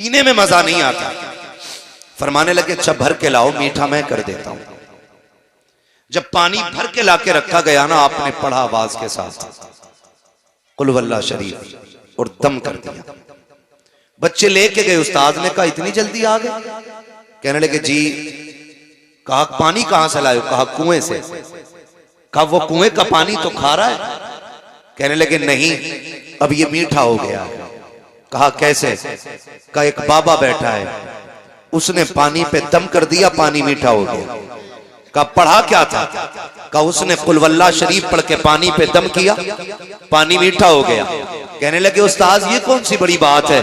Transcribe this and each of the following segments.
पीने में मजा नहीं आता। फरमाने लगे अच्छा भर के लाओ, मीठा मैं कर देता हूं। जब पानी भर के लाके रखा गया ना, आपने पढ़ा आवाज के साथ कुल वल्लाह शरीफ और दम कर दिया। बच्चे लेके गए, उस्ताद ने कहा इतनी जल्दी आ गए? कहने लगे जी। कहा पानी कहां से लाए? कहा कुएं से। कहा वो कुएं का पानी तो खारा है? कहने लगे नहीं, अब ये मीठा हो गया। कहा कैसे? कहा एक बाबा बैठा है, उसने पानी पे दम कर दिया, पानी मीठा हो गया। कहा पढ़ा क्या था? कहा उसने कुल वल्लाह शरीफ पढ़ के पानी पे दम किया, पानी मीठा हो गया। कहने लगे उस्ताद ये कौन सी बड़ी बात है,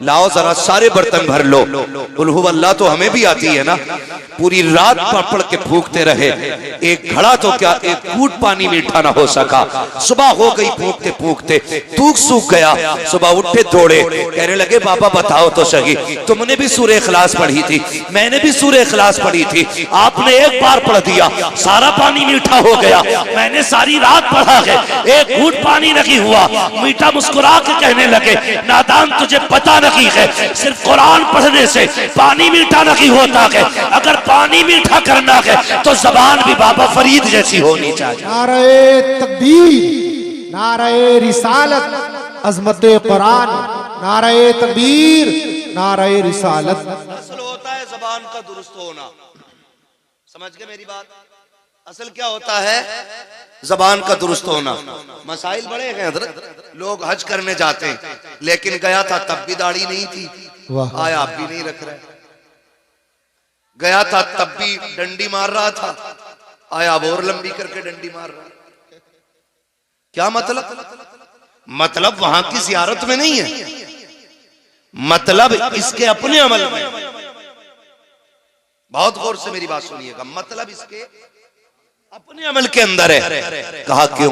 लाओ जरा सारे बर्तन भर लो। कुल हु अल्लाह तो हमें भी आती है ना। पूरी रात पढ़ के फूकते रहे, एक घड़ा तो क्या एक कूट पानी मीठा ना हो सका। सुबह हो गई, फूकते फूकते तूक सूख गया। सुबह उठे दौड़े, कहने लगे बाबा बताओ तो सही, तुमने भी सूरह इखलास पढ़ी थी, मैंने भी सूरह इखलास पढ़ी थी, आपने एक बार पढ़ दिया सारा पानी मीठा हो गया, मैंने सारी रात पढ़ा है, एक घूंट पानी नहीं हुआ। मीठा मुस्कुरा के कहने लगे नादान तुझे पता नहीं है, सिर्फ कुरान पढ़ने से पानी मीठा नहीं होता है। अगर पानी मीठा करना है तो जबान भी बाबा फरीद जैसी होनी चाहिए। नारे तकबीर, नारे रिसालत, अजमते कुरान, नारे तकबीर, नारे रिसालत। असल होता है जबान का दुरुस्त होना। समझ गए मेरी बात? असल क्या होता है? जबान का दुरुस्त होना। मसाइल बड़े हैं हजरत। लोग हज करने जाते हैं, लेकिन गया था तब भी दाढ़ी नहीं थी, आया अब भी नहीं रख रहा। गया था तब भी डंडी मार रहा था, आया अब और लंबी करके डंडी मार रहा। क्या मतलब? मतलब वहां की जियारत में नहीं है, मतलब इसके अपने अमल में। बहुत गौर से मेरी बात सुनिएगा, मतलब इसके अपने अमल के अंदर है। कहा क्यों?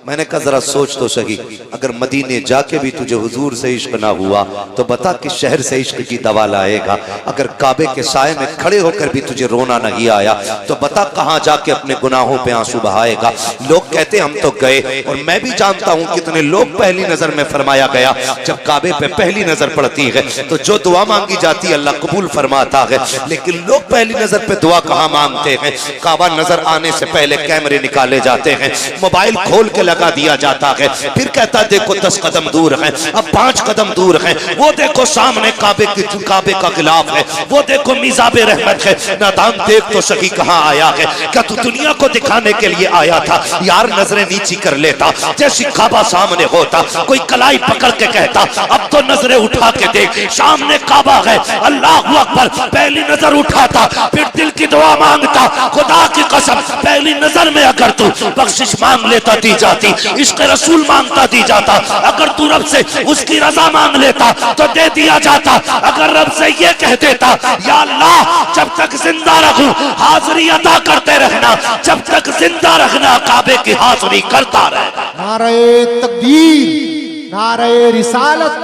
मैंने कहा जरा सोच तो सही, अगर मदीने जाके भी तुझे हुजूर से इश्क ना हुआ तो बता कि शहर से इश्क की दवा लाएगा। अगर काबे के साए में खड़े होकर भी तुझे रोना नहीं आया तो बता कहां जाके अपने गुनाहों पे आंसू बहाएगा। लोग कहते हम तो गए, और मैं भी जानता हूं कितने लोग पहली नजर में फरमाया गया जब काबे पे पहली नजर पड़ती है तो जो दुआ मांगी जाती है अल्लाह कबूल फरमाता है। लेकिन लोग पहली नजर पे दुआ कहां मांगते हैं? काबा नजर आने से पहले कैमरे निकाले जाते हैं, मोबाइल खोल के लगा दिया जाता है, फिर कहता देखो 10 कदम दूर है, अब 5 कदम दूर है, वो देखो सामने काबे का गिलाफ है, वो देखो मिजाबे रहमत है। नादान देख तो सही कहां आया है? क्या तू दुनिया को दिखाने के लिए आया था? यार नजरें नीची कर लेता, जैसी काबा सामने होता, कोई कलाई पकड़ के कहता अब तो नजरें उठा के देख, सामने काबा है, अल्लाह अकबर। पहली नजर उठाता, फिर दिल की दुआ मांगता, खुदा की कसम पहली नजर में अगर तू बख्शिश मांग लेता दी जाती, इश्क रसूल मांगता दी जाता, अगर तू रब से उसकी रजा मांग लेता तो दे दिया जाता। अगर रब से ये कह देता या अल्लाह जब तक जिंदा रहूं हाजिरी अदा करते रहना, जब तक जिंदा रहना काबे की हाजिरी करता रहना। नारे तकबीर, नारे रिसालत,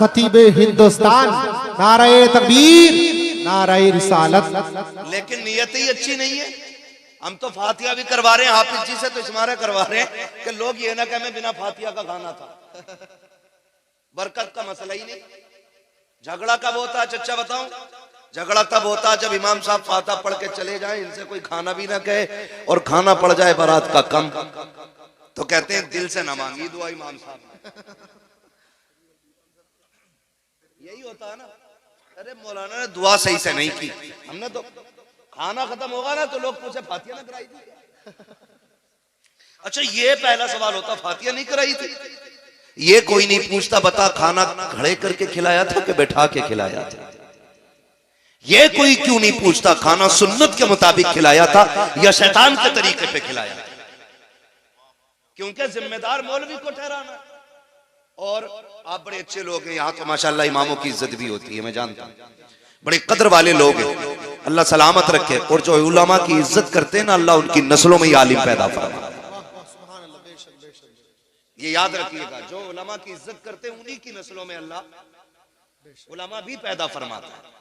खतीबे हिंदुस्तान, नारे तकबीर, नारे रिसालत। लेकिन नियत ही अच्छी नहीं है। हम तो फातिया भी करवा रहे हैं, हाफिज जी से तो इस्मारा करवा रहे हैं कि लोग ये ना कहें मैं बिना फातिया का खाना था। बरकत का मसला ही नहीं। झगड़ा कब होता है चच्चा बताऊं? झगड़ा तब होता है जब इमाम साहब फातिहा पढ़ के चले जाएं, इनसे कोई खाना भी ना कहे, और खाना पड़ जाए बारात का कम, तो कहते हैं दिल से ना मांगी दुआ इमाम साहब। यही होता है ना। अरे मौलाना ने दुआ सही से नहीं की, हमने तो खाना खत्म होगा ना तो लोग पूछे फातिया ना कराई थी। अच्छा ये पहला सवाल होता, फातिया नहीं कराई थी? ये कोई नहीं पूछता बता खाना खड़े करके खिलाया था कि बैठा के खिलाया था? ये कोई क्यों नहीं पूछता खाना सुन्नत के मुताबिक खिलाया था या शैतान के तरीके पे खिलाया था? क्योंकि जिम्मेदार मौलवी को ठहराना। और आप बड़े अच्छे लोग हैं यहाँ तो माशाल्लाह, इमामों की इज्जत भी होती है, मैं जानता हूं, बड़े कदर वाले लोग हैं, अल्लाह सलामत रखे। और जो उलमा की इज्जत करते हैं ना, अल्लाह उनकी नस्लों में आलिम पैदा फरमा। ये याद रखिएगा, जो उलमा की इज्जत करते हैं उन्हीं की नस्लों में अल्लाह उलमा भी पैदा फरमाता है।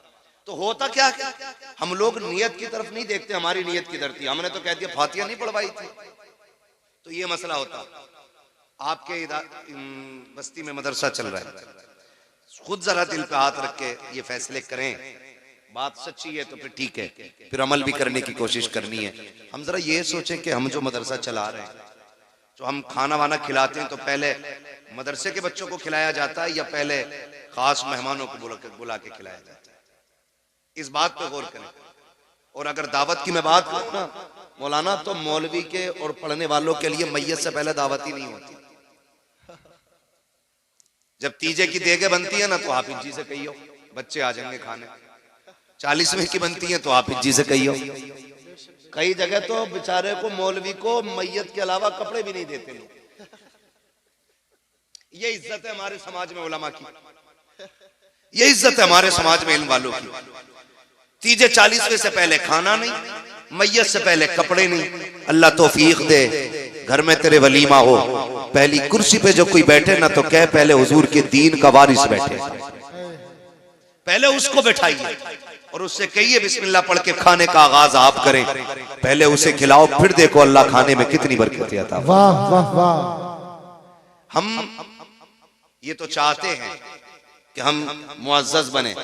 तो होता क्या है, हम लोग नियत की तरफ नहीं देखते, हमारी नियत किधर थी? हमने तो कह दिया फातिया नहीं पढ़वाई थी, तो ये मसला होता। आपके बस्ती में मदरसा चल रहा है, खुद जरा दिल पे हाथ रख के ये फैसले करें, बात सच्ची है तो फिर ठीक है, फिर अमल भी करने की कोशिश करनी है। हम जरा ये सोचें कि हम जो मदरसा चला रहे हैं, जो हम खाना वाना खिलाते हैं, तो पहले मदरसे के बच्चों को खिलाया जाता है या पहले खास मेहमानों को बुला के खिलाया जाता है? इस बात पे गौर करें। और अगर दावत की मैं बात करूं ना मौलाना, तो मौलवी के और पढ़ने वालों के लिए मैयत से पहले दावत ही नहीं होती। जब तीजे की देगे बनती है ना, तो हाफिज जी से कहियो बच्चे आ जाएंगे खाने। 40वें की बनती है तो हाफिज जी से कहियो। कई जगह तो बेचारे को मौलवी को मैयत के अलावा कपड़े भी नहीं देते लोग। ये इज्जत है हमारे समाज में उलमा की, ये इज्जत है हमारे समाज में इल्म वालों की। तीजे 40वें से पहले खाना नहीं, मैयत से पहले कपड़े नहीं। अल्लाह तौफीक दे, घर में तेरे वलीमा हो, पहली कुर्सी पे जो कोई बैठे ना, तो कह पहले हुजूर के दीन का वारिस बैठे, पहले उसको बैठाइए और उससे कहिए बिस्मिल्लाह पढ़ के खाने का आगाज आप करें। पहले उसे खिलाओ, फिर देखो अल्लाह खाने में कितनी बरकत आता है। वाह वाह वाह। हम ये तो चाहते हैं कि हम मुअज़्ज़ज़ बने,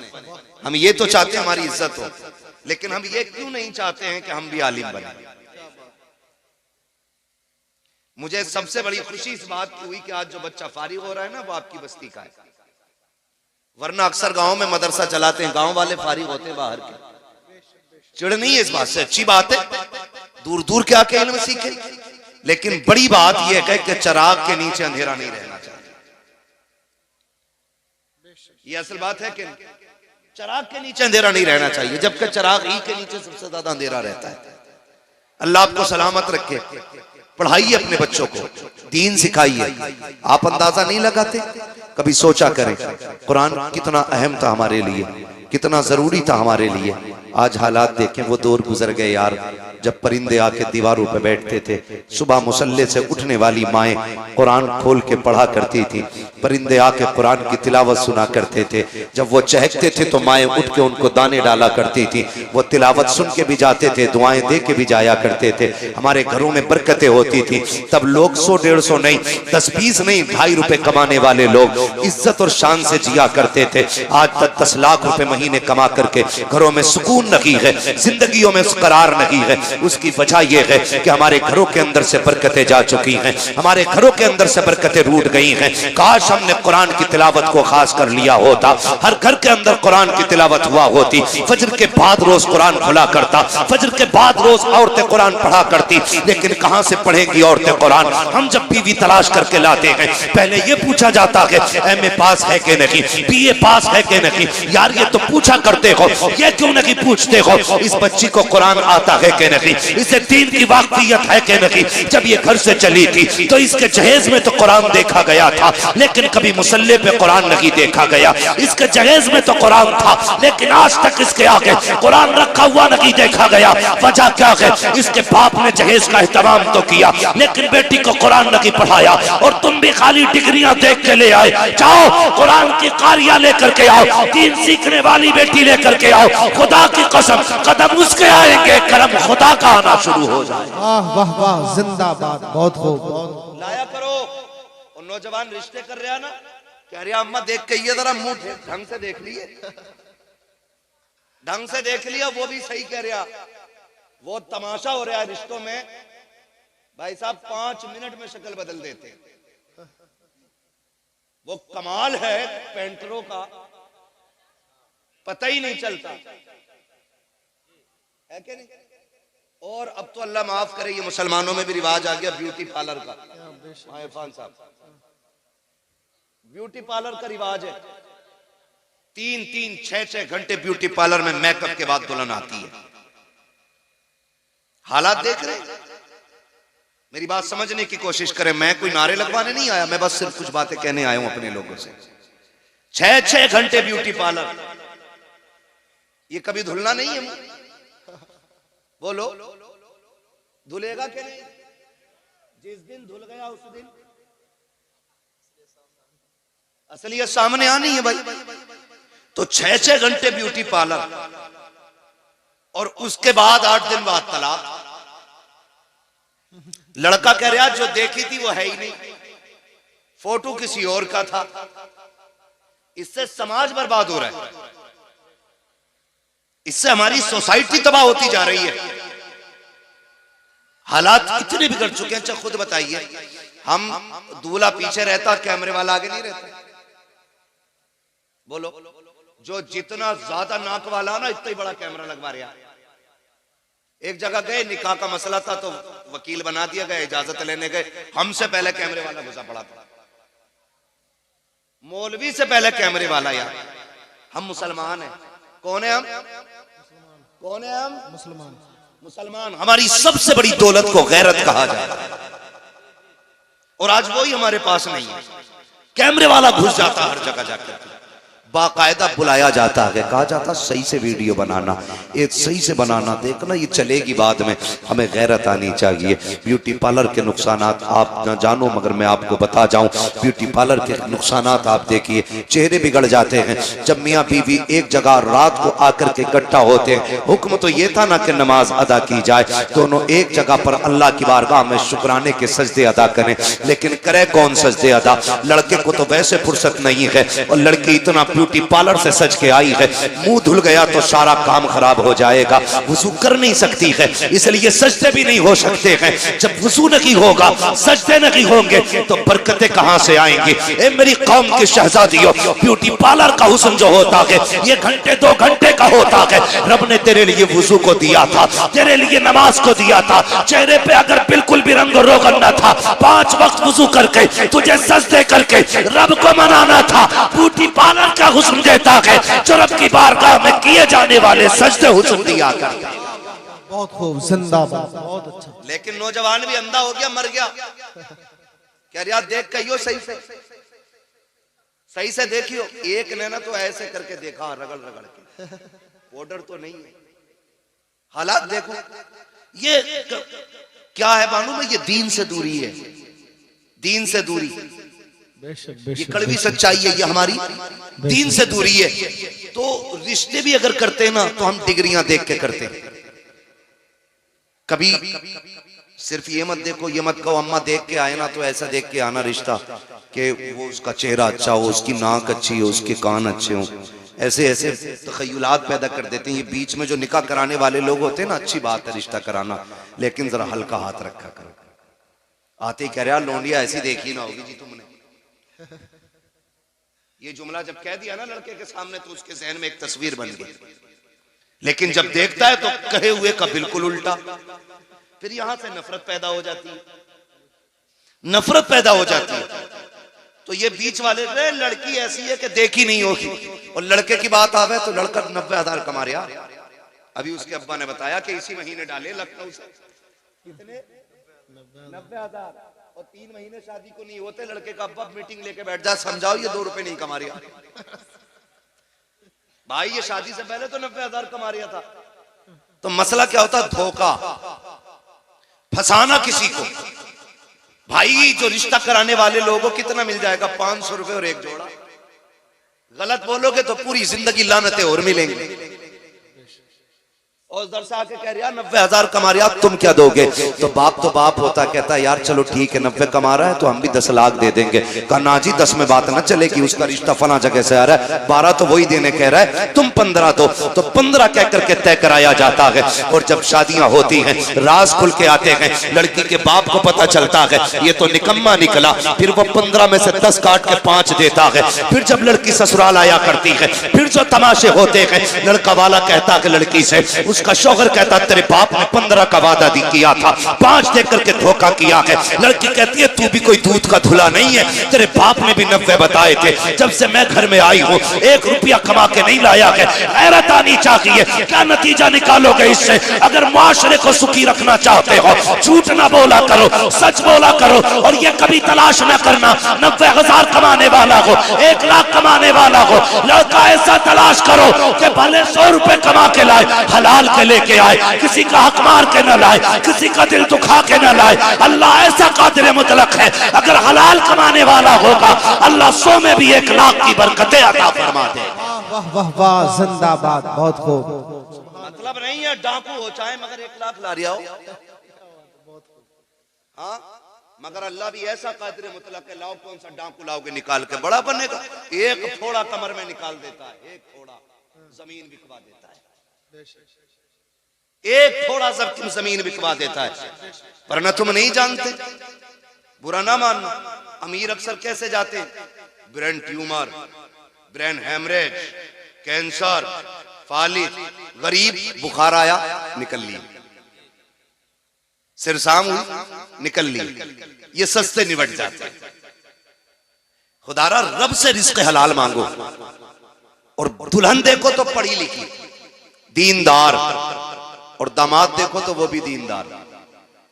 हम ये तो चाहते हैं हमारी इज्जत हो, लेकिन हम ये क्यों नहीं चाहते हैं कि हम भी आलिम बने? मुझे सबसे बड़ी खुशी इस बात की हुई कि आज जो बच्चा फारिग हो रहा है ना, वो आपकी बस्ती का है। वरना अक्सर गांव में मदरसा चलाते हैं, गांव वाले फारिग होते हैं बाहर के। चिढ़ नहीं है इस बात से, अच्छी बात है, दूर दूर के आके इल्म सीखे। लेकिन बड़ी बात यह है कि चिराग के नीचे अंधेरा नहीं रहना चाहिए। ये असल बात है कि चिराग के नीचे अंधेरा नहीं रहना चाहिए, जबकि चिराग ही के नीचे सबसे ज्यादा अंधेरा रहता है। अल्लाह आपको सलामत रखे। पढ़ाइए अपने बच्चों को, दीन सिखाइए। आप अंदाजा नहीं लगाते, कभी सोचा करें कुरान कितना अहम था हमारे लिए, कितना जरूरी था हमारे लिए। आज हालात देखें, वो दौर गुजर गए यार जब परिंदे आके दीवारों पे बैठते थे। सुबह मुसल्ले से उठने वाली माएँ कुरान खोल के पढ़ा करती थी, परिंदे आके कुरान की तिलावत सुना करते थे। जब वो चहकते थे तो माएँ उठ के उनको दाने डाला करती थी। वो तिलावत सुन के भी जाते थे, दुआएं दे के भी जाया करते थे। हमारे घरों में बरकतें होती थी। तब लोग 100-150 नहीं, 10-20 नहीं, 2.5 रुपए कमाने वाले लोग इज्जत और शान से जिया करते थे। आज तक 10 लाख रुपए महीने कमा करके घरों में सुकून नहीं है, जिंदगियों में करार नहीं है। उसकी वजह यह है कि हमारे घरों के अंदर से बरकतें जा चुकी हैं, हमारे घरों के अंदर से बरकतें रूठ गई हैं। काश हमने कुरान की तिलावत को खास कर लिया होता, हर घर के अंदर कुरान की तिलावत हुआ होती। फजर के बाद रोज कुरान खुला करता, फजर के बाद रोज औरतें कुरान पढ़ा करती। लेकिन कहां से पढ़ेंगी औरतें कुरान? हम जब बीवी तलाश करके लाते हैं, पहले ये पूछा जाता है एमए पास है कि नहीं, बीए पास है कि नहीं। यार ये तो पूछा करते हो, ये क्यों नहीं पूछते हो इस बच्ची को कुरान आता है कि नहीं, इसे दीन की वाकफियत है कि नहीं। जब ये घर से चली थी तो इसके जहेज में तो कुरान देखा गया था, लेकिन कभी मुसल्ले पे कुरान नहीं देखा गया। इसके जहेज में तो कुरान था, लेकिन आज तक इसके आगे कुरान रखा हुआ नहीं देखा गया। वजह क्या है? इसके बाप ने जहेज का एहतमाम तो किया, लेकिन बेटी को कुरान नहीं पढ़ाया। और तुम भी खाली डिग्रियां देख के ले आए। जाओ कुरान की कारियां लेकर के आओ, दीन सीखने वाली बेटी लेकर के आओ। खुदा की कसम कदम उसके आएंगे, करम खुदा का आना शुरू हो जाए। वाह वाह वाह, जिंदाबाद। बहुत खूब। लाया करो। और नौजवान रिश्ते कर रहा ना, कह रहा अम्मा देख के ये जरा मुंह ढंग से देख लिए, ढंग से देख लिया। वो भी सही कह रहा, वो तमाशा हो रहा है रिश्तों में। भाई साहब 5 मिनट में शक्ल बदल देते हैं। वो कमाल है पेंटरों का, पता ही नहीं चलता है कि नहीं। और अब तो अल्लाह माफ करे, ये मुसलमानों में भी रिवाज आ गया ब्यूटी पार्लर का। इरफान साहब, ब्यूटी पार्लर का रिवाज है। 3-3, 6-6 घंटे ब्यूटी पार्लर में मेकअप के बाद दुल्हन आती है। हालात देख रहे, मेरी बात समझने की कोशिश करें। मैं कोई नारे लगवाने नहीं आया, मैं बस सिर्फ कुछ बातें कहने आया हूं अपने लोगों से। 6-6 घंटे ब्यूटी पार्लर, ये कभी धुलना नहीं है? बोलो, धुलेगा कि नहीं? जिस दिन धुल गया उस दिन असलियत सामने आनी है भाई। तो 6-6 घंटे ब्यूटी पार्लर, और उसके बाद 8 दिन बाद तलाक। लड़का कह रहा जो देखी थी वो है ही नहीं, फोटो किसी और का था। इससे समाज बर्बाद हो रहा है, इससे हमारी सोसाइटी तबाह होती जा रही है। हालात इतने बिगड़ चुके हैं। अच्छा खुद बताइए, हम दूल्हा पीछे रहता, कैमरे वाला आगे नहीं रहता? बोलो, जो जितना ज्यादा नाक वाला ना इतना ही बड़ा कैमरा लगवा रहा। एक जगह गए, निकाह का मसला था तो वकील बना दिया गया, इजाजत लेने गए, हमसे पहले कैमरे वाला घुसा पड़ा था। मौलवी से पहले कैमरे वाला। यार हम मुसलमान हैं। कौन है हम? कौन है हम? मुसलमान। मुसलमान। हमारी सबसे बड़ी दौलत को गैरत कहा जाता है, और आज वही हमारे पास नहीं है। कैमरे वाला घुस जाता हर जगह जाकर, बाकायदा बुलाया जाता है, कहा जाता सही से वीडियो बनाना, ये सही से बनाना, देखना ये चलेगी बाद में। हमें गैरत आनी चाहिए। ब्यूटी पार्लर के नुकसानात आप न जानो मगर मैं आपको बता जाऊं, ब्यूटी पार्लर के नुकसानात आप देखिए, चेहरे बिगड़ जाते हैं। जब मियाँ बीवी एक जगह रात को आकर के इकट्ठा होते हैं, हुक्म तो ये था ना कि नमाज अदा की जाए, दोनों एक जगह पर अल्लाह की बारगाह में शुक्राने के सजदे अदा करें, लेकिन करे कौन सजदे अदा? लड़के को तो वैसे फुर्सत नहीं है, और लड़की इतना ब्यूटी पार्लर से सज के आई है, मुंह धुल गया तो सारा काम खराब हो जाएगा, वुजू कर नहीं सकती है, इसलिए सजदे भी नहीं हो सकते हैं। जब वुजू नहीं होगा, सजदे नहीं होंगे, तो बरकतें कहां से आएंगी? ए मेरी कौम की शहजादियों, ब्यूटी पार्लर का हुस्न जो होता है ये घंटे 2 घंटे का होता है। रब ने तेरे लिए वुजू को दिया था, तेरे लिए नमाज को दिया था। चेहरे पे अगर बिल्कुल भी रंग रोगन न था, 5 वक्त वुजू करके तुझे सजदे करके रब को मनाना था। ब्यूटी पार्लर का हुस्न देता है जो रब की बारगाह में किए जाने वाले सजदे हुस्न दिया करता है। बहुत खूब, जिंदाबाद, बहुत अच्छा। लेकिन नौजवान भी अंधा हो गया, मर गया। क्या यार देख कहियो सही से देखियो। एक ने ना तो ऐसे करके देखा, रगड़ रगड़ के, ऑर्डर तो नहीं है। हालात देखो, ये क्या है मालूम है? ये दीन से दूरी है, दीन से दूरी। ये कड़वी सच्चाई है, ये हमारी दीन से दूरी है। तो रिश्ते भी अगर करते हैं ना तो हम डिग्रियां देख के करते हैं। कभी सिर्फ ये मत देखो, ये मत कहो अम्मा देख के आए ना तो ऐसा देख के आना रिश्ता कि वो उसका चेहरा अच्छा हो, उसकी नाक अच्छी हो, उसके कान अच्छे हो। ऐसे ऐसे तखय्युलात पैदा कर देते हैं। ये बीच में जो निकाह कराने वाले लोग होते हैं ना, अच्छी बात है रिश्ता कराना, लेकिन जरा हल्का हाथ रखा करो। आते ही कह रहा लोंडिया ऐसी देखी ना होगी जी तुमने। ये जुमला जब कह दिया ना लड़के के सामने तो उसके जहन में एक तस्वीर बन गई, लेकिन जब देखता है तो कहे हुए का बिल्कुल उल्टा। फिर यहां से नफरत पैदा हो जाती है, नफरत पैदा हो जाती है। तो ये बीच वाले लड़की ऐसी है कि देखी नहीं होगी, और लड़के की बात आवे तो लड़का 90,000 कमा रहा। अभी उसके अब्बा ने बताया कि इसी महीने डाले लखनऊ से कितने 90,000, और 3 महीने शादी को नहीं होते, लड़के का अब्बा मीटिंग लेके बैठ जा, समझाओ ये 2 रुपए नहीं कमा रहा। भाई ये शादी से पहले तो 90,000 कमा रहा था। तो मसला क्या होता? धोखा, फंसाना किसी को। भाई जो रिश्ता कराने वाले लोगों को कितना मिल जाएगा? 500 रुपए और एक जोड़ा। गलत बोलोगे तो पूरी जिंदगी लानतें और मिलेंगी। और उधर से आके कह रहा 90,000 कमा रहा, तुम क्या दोगे? तो बाप होता, कहता यार चलो ठीक है 90 कमा रहा है तो हम भी 10 लाख दे देंगे। कहा ना जी 10 में बात ना चलेगी, उसका रिश्ता फला जगह से आ रहा है, 12 तो वही देने कह रहा है, तुम 15 दो। तो 15 कह करके तय कराया जाता है। और जब शादियां होती हैं, राज खुल के आते हैं, लड़की के बाप को पता चलता है ये तो निकम्मा निकला, फिर वो 15 में से 10 काट के 5 देता है। फिर जब लड़की ससुराल आया करती है, फिर जो तमाशे होते हैं, लड़का वाला कहता है लड़की से, उसका शौहर कहता तेरे बाप ने 15 का वादा किया था, 5 दे करके धोखा किया है। लड़की कहती है तू भी कोई दूध का धुला नहीं है, तेरे बाप ने भी 90 बताए थे। जब से मैं घर में आई हूँ 1 रुपया कमा के नहीं लाया है। गैरत आनी चाहिए। क्या नतीजा निकालोगे इससे? अगर मुआशरे को सुखी रखना चाहते हो, झूठ ना बोला करो, सच बोला करो। और ये कभी तलाश ना करना 90,000 कमाने वाला हो, 1 लाख कमाने वाला हो। लड़का ऐसा तलाश करो कि भले 100 रुपए कमा के लाए, हलाल के लेके आए, किसी का हक मार के न लाए, किसी का दिल दुखा के न लाए। अल्लाह ऐसा कादिर मुतलक है, अगर हलाल कमाने वाला होगा अल्लाह 100 में भी 1 लाख की बरकतें अता फरमा दे। वाह वाह वाह, जिंदाबाद, बहुत खूब। मतलब नहीं है डाकू हो चाहे मगर 1 लाख ला रिया हो। हाँ मगर अल्लाह भी ऐसा कादिर मुतलक है, लाओ कौन सा डाकू लाओगे निकाल के बड़ा बनेगा। एक थोड़ा कमर में निकाल देता है, एक थोड़ा जमीन बिकवा देता है, एक थोड़ा सब जमीन बिकवा देता है। वरना तुम नहीं जानते, बुरा ना मानना। अमीर अक्सर कैसे जाते हैं, brain tumour, brain haemorrhage, cancer, फालिज। गरीब बुखार आया निकल ली, सिरसाम हुई निकल ली, ये सस्ते निबट जाते हैं। खुदारा रब से रिस्क हलाल मांगो। और दुल्हन देखो तो पढ़ी लिखी दीनदार, और दामाद देखो तो वो भी दीनदार।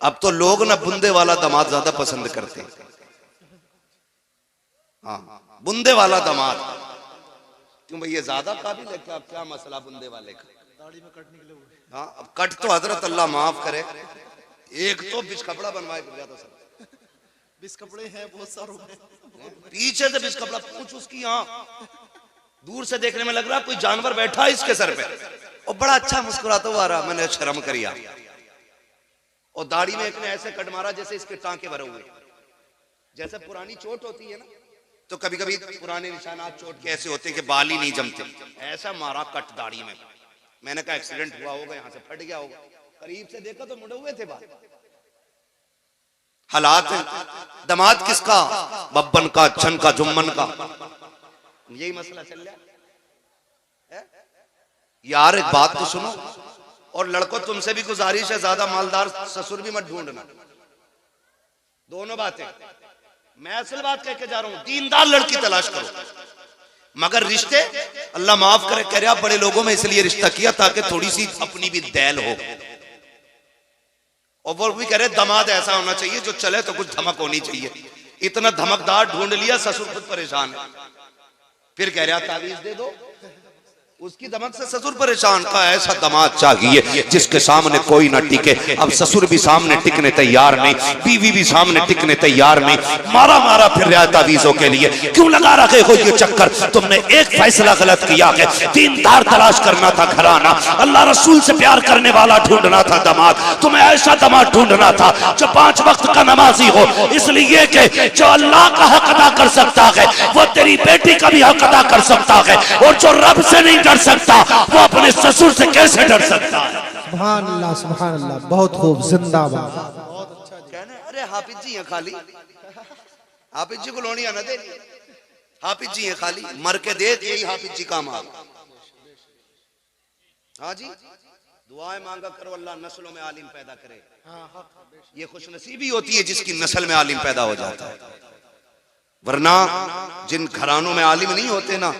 अब तो लोग ना बुंदे वाला दामाद ज्यादा पसंद करते हैं। हाँ, बुंदे वाला दामाद क्यों भाई, ये ज्यादा काबिल है क्या? क्या मसला बुंदे वाले का? दाढ़ी में कट निकले हुए। हाँ, अब कट तो हजरत अल्लाह माफ करे, एक तो बिच कपड़ा बनवाए फिर जाता सर, बिस कपड़े हैं बहुत सारों में, पीछे से बिच कपड़ा पूछ उसकी, यहाँ दूर से देखने में लग रहा कोई जानवर बैठा है इसके सर पे, और बड़ा अच्छा मुस्कुराता हुआ आ रहा। मैंने शर्म करिया, और दाढ़ी में एक ने ऐसे कट मारा जैसे इसके टांके भरे हुए। जैसे पुरानी चोट होती है ना, तो कभी कभी पुराने निशानात चोट के ऐसे होते हैं कि बाल ही नहीं जमते, ऐसा मारा कट दाढ़ी में। मैंने कहा एक्सीडेंट हुआ होगा, यहाँ से फट गया होगा। करीब से देखा तो मुड़े हुए थे बाल। हालात दमाद किसका, बब्बन का, छन का, जुम्मन का, यही मसला चल रहा है। यार एक बात तो सुनो, और लड़कों तुमसे भी गुजारिश है, ज्यादा मालदार ससुर भी मत ढूंढना। दोनों बातें मैं असल बात कह के जा रहा हूं, दीनदार लड़की तलाश करो। मगर रिश्ते अल्लाह माफ करे, कह रहा बड़े लोगों में इसलिए रिश्ता किया ताकि थोड़ी सी अपनी भी दैल हो। और वो भी कह रहे दामाद ऐसा होना चाहिए जो चले तो कुछ धमक होनी चाहिए। इतना धमकदार ढूंढ लिया, ससुर खुद परेशान है। फिर कह रहा तावीज दे दो, उसकी धमक से ससुर परेशान। का ऐसा दामाद चाहिए जिसके सामने कोई ना टिके। अब ससुर भी सामने टिकने तैयार नहीं, बीवी भी सामने टिकने तैयार नहीं, मारा मारा फिर रहा तावीजों के लिए। क्यों लगा रखे हो ये चक्कर? तुमने एक फैसला गलत किया है, दीनदार तलाश करना था घराना, अल्लाह रसूल से प्यार करने वाला ढूंढना था दामाद। तुम्हें ऐसा दामाद ढूंढना था जो 5 वक्त का नमाजी हो, इसलिए कि जो अल्लाह का हक अदा कर सकता है वो तेरी बेटी का भी हक अदा कर सकता है। और जो रब से नहीं डर सकता वो अपने ससुर से कैसे डर सकता है? सुभान अल्लाह, सुभान अल्लाह, बहुत खूब, जिंदाबाद। कहने अरे हाफिज जी हैं खाली, हाफिज जी को लोनिया ना दे, हाफिज जी हैं खाली, मर के देख यही हाफिज जी का माल। हाँ जी, दुआएं मांगा करो अल्लाह नस्लों में आलिम पैदा करे। ये खुशनसीबी होती है जिसकी नस्ल में आलिम पैदा हो जाता है। वरना जिन घरानों में आलिम नहीं होते ना,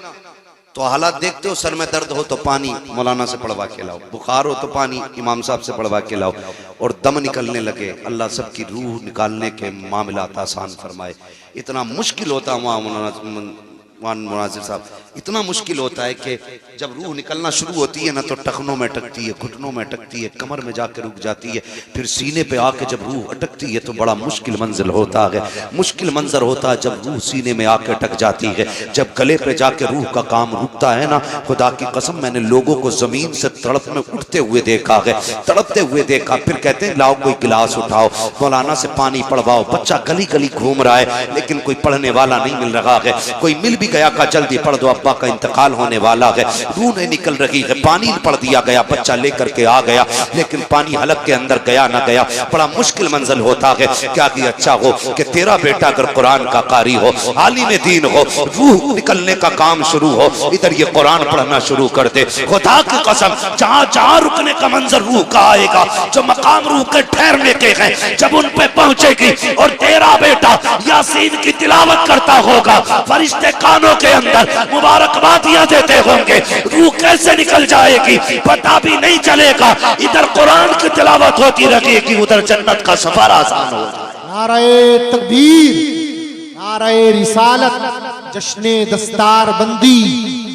तो हालात देखते हो, सर में दर्द हो तो पानी मौलाना से पढ़वा के लाओ, बुखार हो तो पानी इमाम साहब से पढ़वा के लाओ, और दम निकलने लगे अल्लाह सबकी रूह निकालने के मामलात आसान फरमाए। इतना मुश्किल होता है वहाँ मुनाजिर साहब, इतना मुश्किल होता है कि जब रूह निकलना शुरू होती है ना तो टखनों में अटकती है, घुटनों में अटकती है, कमर में जाकर रुक जाती है, फिर सीने पे आके जब रूह अटकती है तो बड़ा मुश्किल मंजिल होता है। मुश्किल मंजर होता है जब रूह सीने में आके अटक जाती है, जब गले पे जाके रूह का काम रुकता है ना। खुदा की कसम मैंने लोगों को जमीन से तड़प में उठते हुए देखा है, तड़पते हुए देखा। फिर कहते हैं लाओ कोई गिलास उठाओ, मौलाना से पानी पढ़वाओ। बच्चा गली गली घूम रहा है लेकिन कोई पढ़ने वाला नहीं मिल रहा है। कोई मिल भी गया का जल्दी पढ़ दो, अब्बा का इंतकाल होने वाला है, रूह नहीं निकल रही है। पानी पढ़ दिया गया, बच्चा लेकर के आ गया लेकिन पानी हलक के अंदर गया ना गया। बड़ा मुश्किल मंजिल होता है। क्या कि अच्छा हो कि तेरा बेटा अगर कुरान का कारी हो, आलिम दीन हो, रूह निकलने का काम शुरू हो, इधर ये कुरान पढ़ना शुरू कर दे। खुदा की कसम जहां जहां रुकने का मंजर रूह का आएगा, जो मकाम रूह के ठहरने के हैं, जब उन पे पहुंचेगी और तेरा बेटा यासीन की तिलावत करता होगा, फरिश्ते कानों के अंदर मुबारकबादियां देते होंगे, रूह कैसे निकल जाएगी पता भी नहीं चलेगा। इधर कुरान की तिलावत होती रहेगी, उधर जन्नत का सफर आसान होगा। नाराए तकबीर, नाराए रिसालत, जश्ने दस्तार बंदी,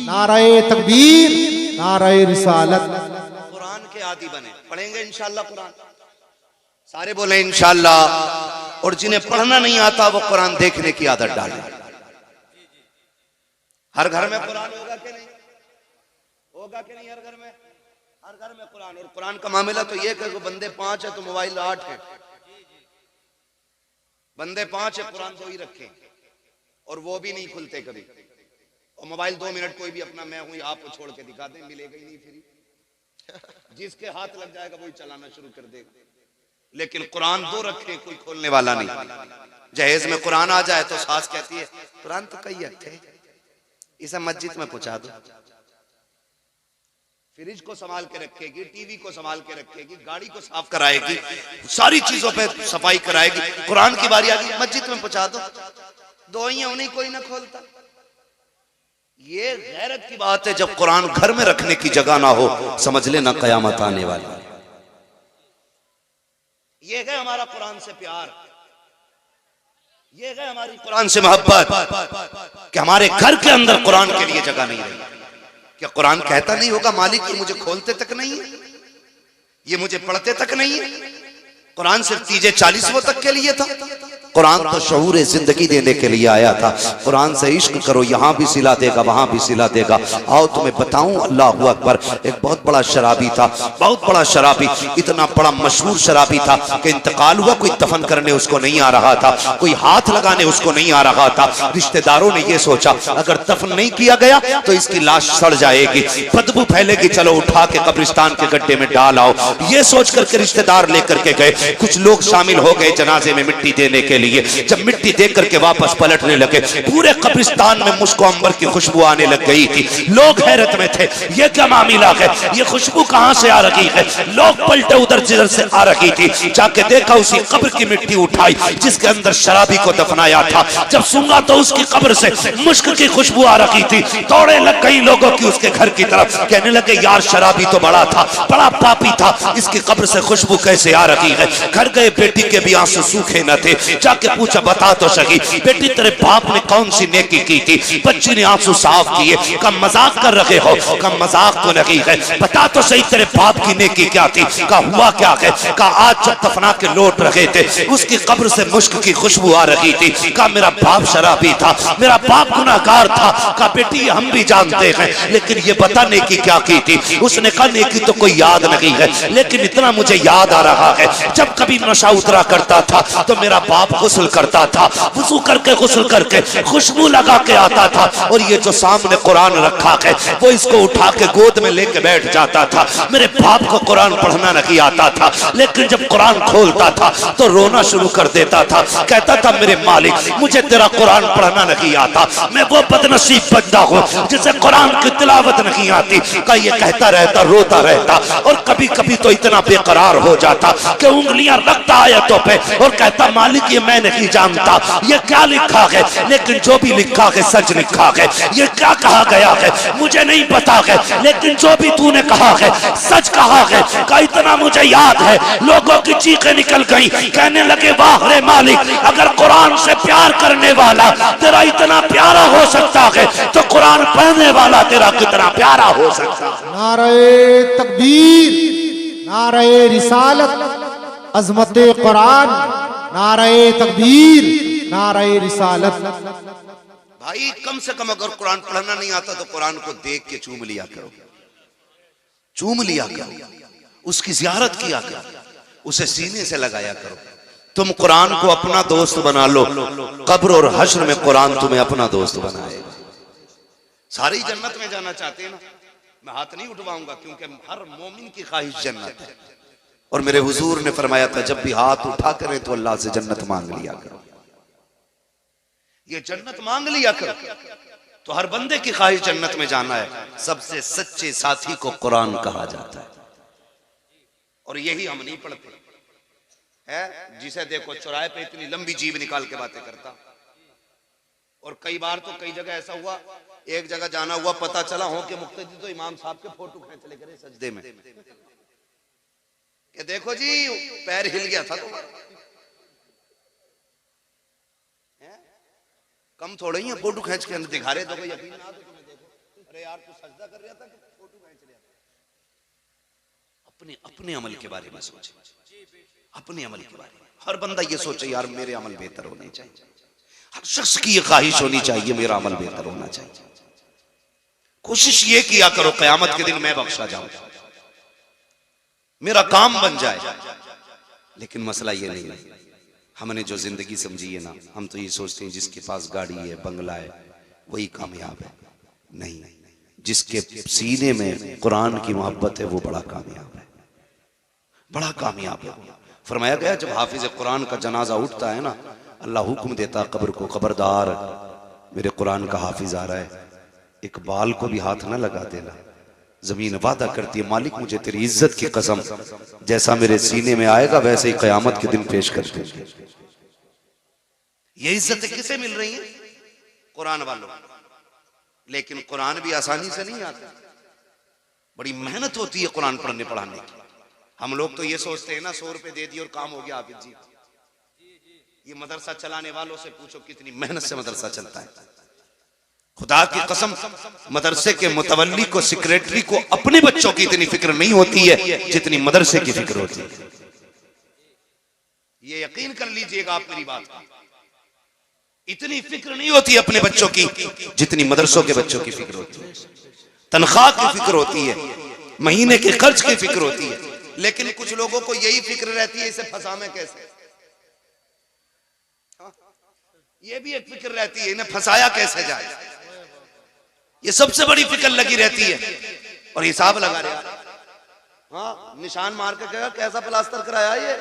नाराए तकबीर, नाराए रिसालत। कुरान के आदी बने, पढ़ेंगे इंशाअल्लाह कुरान, सारे बोले इंशाअल्लाह। और जिन्हें पढ़ना नहीं आता वो कुरान देखने की आदत डाले। हर घर में कुरान होगा कि नहीं? होगा कि नहीं? हर घर में, हर घर में कुरान। और कुरान का मामला तो ये कि बंदे 5 है तो मोबाइल 8 है। बंदे 5 है, कुरान 2 ही रखे और वो भी नहीं खुलते कभी। और मोबाइल 2 मिनट कोई भी अपना मैं हूं आप छोड़ के दिखा दे, मिलेगा ही नहीं फ्री। जिसके हाथ लग जाएगा वही चलाना शुरू कर देगा। लेकिन कुरान 2 रखे, कोई खोलने वाला नहीं। जहेज में कुरान आ जाए तो सास कहती है कुरान तो कई रखे, इसे मस्जिद में पहुंचा दो। फ्रिज को संभाल के रखेगी, टीवी को संभाल के रखेगी, गाड़ी को साफ कराएगी, सारी चीजों पे सफाई कराएगी। कुरान की बारी आ गई, मस्जिद में पहुंचा दो, 2 ही उन्हीं कोई ना खोलता। ये गैरत की बात है। जब कुरान घर में रखने की जगह ना हो, समझ लेना कयामत आने वाली है। ये है हमारा कुरान से प्यार, ये है हमारी कुरान से मोहब्बत कि हमारे घर के अंदर कुरान के लिए जगह नहीं रही। क्या कुरान कहता नहीं होगा मालिक ये मुझे खोलते तक नहीं है, ये मुझे पढ़ते तक नहीं है? कुरान सिर्फ 40वें तक के लिए था। कुरान तो शऊर जिंदगी देने के लिए आया था। कुरान से इश्क करो, यहाँ भी सिला देगा, वहां भी सिला देगा। आओ तुम्हें बताऊं, अल्लाह अकबर। एक बहुत बड़ा शराबी था, बहुत बड़ा शराबी, इतना बड़ा मशहूर शराबी था कि इंतकाल हुआ, कोई दफन करने उसको नहीं आ रहा था, कोई हाथ लगाने उसको नहीं आ रहा था। रिश्तेदारों ने यह सोचा अगर दफन नहीं किया गया तो इसकी लाश सड़ जाएगी, बदबू फैलेगी, चलो उठा के कब्रिस्तान के गड्ढे में डाल आओ। ये सोच करके रिश्तेदार लेकर के गए। कुछ लोग शामिल हो गए जनाजे में मिट्टी देने के लिए। जब मिट्टी देकर के वापस पलटने लगे, पूरे कब्रिस्तान में मुश्को अंबर की खुशबू आने लग गई थी। लोग हैरत में थे, ये क्या मामला है, ये खुशबू कहां से आ रही है? लोग पलटे उधर जिधर से आ रही थी। जाके देखा उसी कब्र की मिट्टी उठाई जिसके अंदर शराबी को दफनाया था। जब सूंघा तो उसकी कब्र से मुश्क की खुशबू आ रही थी। दौड़े लग गई लोगों की उसके घर की तरफ, कहने लगे यार शराबी तो बड़ा था, बड़ा पापी था, इसकी कब्र से खुशबू कैसे आ रही है? घर गए, बेटी के भी आंसू सूखे न थे। जाके पूछा बता तो सही बेटी तेरे बाप ने कौन सी नेकी की थी? बच्ची ने आंसू साफ किए। कहा मजाक कर रहे हो? कहा मजाक तो नहीं है, बता तो सही तेरे बाप की नेकी क्या थी? कहा हुआ क्या है? कहा आज जब दफना के लौट रहे थे उसकी कब्र से मुश्क की खुशबू आ रही थी। कहा मेरा बाप शराबी था, मेरा बाप गुनाहगार था। कहा बेटी हम भी जानते हैं, लेकिन ये बता नेकी क्या की थी? उसने कहा नेकी तो कोई याद नहीं है, लेकिन इतना मुझे याद आ रहा है जब कभी नशा उतरा करता था तो मेरा बाप गुस्ल करता था, वुजू करके गुस्ल करके खुशबू लगा के आता था, और ये जो सामने कुरान रखा है वो इसको उठा के गोद में लेके बैठ जाता था। मेरे बाप को कुरान पढ़ना नहीं आता था, लेकिन जब कुरान खोलता था तो रोना शुरू कर देता था। कहता था मेरे मालिक मुझे तेरा कुरान पढ़ना नहीं आता, मैं वो बदनसीब बंदा हूँ जिसे कुरान की तिलावत नहीं आती। का ये कहता रहता, रोता रहता, और कभी कभी तो इतना बेकरार हो जाता कि उंगलियां रखता आयतों पे और कहता मालिक ये मैं नहीं जानता ये क्या लिखा है, लेकिन जो भी लिखा है सच लिखा है। ये क्या कहा गया है मुझे नहीं पता है, लेकिन जो भी तूने कहा है सच कहा है। का इतना मुझे याद है लोगों की चीखें निकल गई, कहने लगे वाह रे मालिक, अगर कुरान से प्यार करने वाला तेरा इतना प्यारा हो सकता है तो कुरान पढ़ने वाला तेरा कितना प्यारा हो सकता है। नारे तकबीर, नारे रिसालत, अजमते कुरान, नारे तकबीर, नारे रिसालत। भाई कम से कम अगर कुरान पढ़ना नहीं आता तो कुरान को देख के चूम लिया करो, चूम लिया करो, उसकी जियारत किया करो, उसे सीने से लगाया करो। तुम कुरान को अपना दोस्त बना लो, कब्र और हश्र में कुरान तुम्हें अपना दोस्त बनाएगा। सारी जन्नत में जाना चाहते हैं ना, मैं हाथ नहीं उठवाऊंगा क्योंकि हर मोमिन की ख्वाहिश जन्नत है। और मेरे हुजूर ने फरमाया था जब भी हाथ उठा करें तो अल्लाह से जन्नत मांग लिया करो, ये जन्नत मांग लिया करो। तो हर बंदे की ख्वाहिश जन्नत में जाना है। सबसे सच्चे साथी को कुरान कहा जाता है, और यही हम नहीं पढ़ते है। जिसे देखो चौराहे पे इतनी लंबी जीभ निकाल के बातें करता। और कई बार तो कई जगह ऐसा हुआ, एक जगह जाना हुआ, पता चला हो कि मुक्तदी तो इमाम साहब के फोटो खींच ले करे सजदे में, कि देखो जी पैर हिल गया था तुम्हारा। कम थोड़ा ही है फोटो खींच के दिखा रहे तो कोई यकीन ना तो तुम्हें देखो, अरे यार तू सजदा कर रहा था कि फोटो खींच रहा था। अपने अपने अमल के बारे में सोचे, अपने अमल के बारे में हर बंदा ये सोचे यार मेरे अमल बेहतर होने चाहिए। हर शख्स की ये ख्वाहिश होनी चाहिए मेरा अमल बेहतर होना चाहिए। कोशिश ये किया करो कयामत के दिन मैं बख्शा जाऊं, मेरा काम बन जाए। लेकिन मसला ये नहीं है, हमने जो जिंदगी समझी है ना, हम तो ये सोचते हैं जिसके पास गाड़ी है, बंगला है, वही कामयाब है। नहीं, जिसके सीने में कुरान की मोहब्बत है वो बड़ा कामयाब है, बड़ा कामयाब है। फरमाया गया जब हाफिज कुरान का जनाजा उठता है ना, अल्लाह हुक्म देता कब्र को, खबरदार मेरे कुरान का हाफिज आ रहा है, एक बाल को भी हाथ ना लगा देना। जमीन वादा करती है, मालिक मुझे तेरी इज्जत की कसम, जैसा मेरे सीने में आएगा वैसे ही कयामत के दिन पेश कर देंगे। ये इज्जतें किसे मिल रही हैं? कुरान वालों। लेकिन कुरान भी आसानी से नहीं आता, बड़ी मेहनत होती है कुरान पढ़ने पढ़ाने की। हम लोग तो ये सोचते हैं ना 100 रुपए दे दिए और काम हो गया हाफिज जी। ये मदरसा चलाने वालों से पूछो कितनी मेहनत से मदरसा चलता है। खुदा की कसम, मदरसे के मुतवल्ली को, सेक्रेटरी को अपने बच्चों की इतनी फिक्र नहीं होती है जितनी मदरसे की फिक्र होती है। ये यकीन कर लीजिएगा आप मेरी बात का। इतनी फिक्र नहीं होती अपने बच्चों की जितनी मदरसों के बच्चों की फिक्र होती है। तनख्वाह की फिक्र होती है, महीने के खर्च की फिक्र होती है। लेकिन कुछ लोगों को यही फिक्र रहती है, इसे फंसावे कैसे। ये भी एक फिक्र रहती है, इन्हें फंसाया कैसे जाए। ये सबसे बड़ी फिक्र लगी रहती है। और हिसाब लगा रहे, हाँ निशान मार के कहेगा कैसा प्लास्टर कराया, ये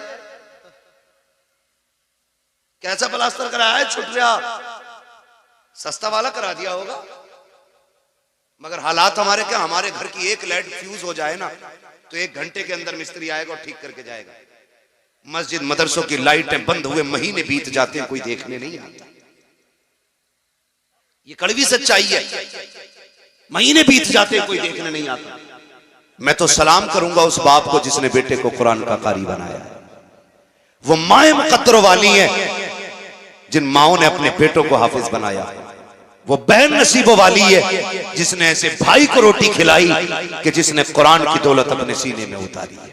कैसा प्लास्टर कराया है, छुट गया, सस्ता वाला करा दिया होगा। मगर हालात हमारे क्या, हमारे घर की एक लाइट फ्यूज हो जाए ना तो 1 घंटे के अंदर मिस्त्री आएगा और ठीक करके जाएगा। मस्जिद मदरसों की लाइटें बंद हुए महीने बीत जाते हैं, कोई देखने नहीं आता। ये कड़वी सच्चाई है, महीने बीत जाते हैं कोई देखने नहीं आता। मैं तो सलाम करूंगा उस बाप को जिसने बेटे को कुरान का कारी बनाया है। वो माए मुकद्दर वाली हैं जिन माओं ने अपने बेटों को हाफिज बनाया। वो बहन नसीबों वाली है जिसने ऐसे भाई को रोटी खिलाई कि जिसने कुरान की दौलत अपने सीने में उतारी है।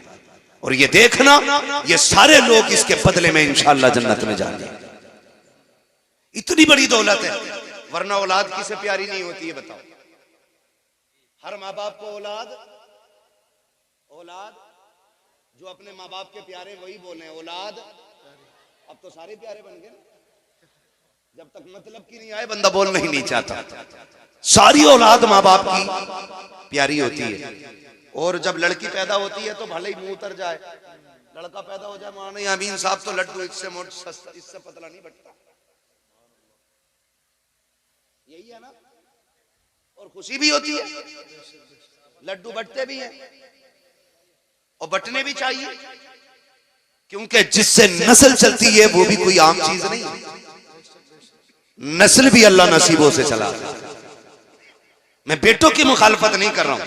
और ये देखना, ये सारे लोग इसके बदले में इंशाअल्लाह जन्नत में जाएंगे। इतनी बड़ी दौलत है, वरना औलाद किसे प्यारी नहीं होती है बताओ। हर माँ बाप को औलाद जो अपने माँ बाप के प्यारे वही बोले औलाद। अब तो सारे प्यारे बन गए ना, जब तक मतलब की नहीं आए बंदा बोलना ही नहीं चाहता। सारी औलाद माँ बाप की प्यारी होती है। और जब लड़की पैदा होती है तो भले ही मुंह उतर जाए, लड़का पैदा हो जाए मां नहीं अमीन साहब तो लड्डू इससे मोटा इससे पतला नहीं बटता, यही है ना। और खुशी भी होती है, लड्डू बटते भी हैं और बटने भी चाहिए, क्योंकि जिससे नस्ल चलती है वो भी कोई आम चीज नहीं, नस्ल भी अल्लाह नसीबों से चला। मैं बेटों की मुखालफत नहीं कर रहा हूं,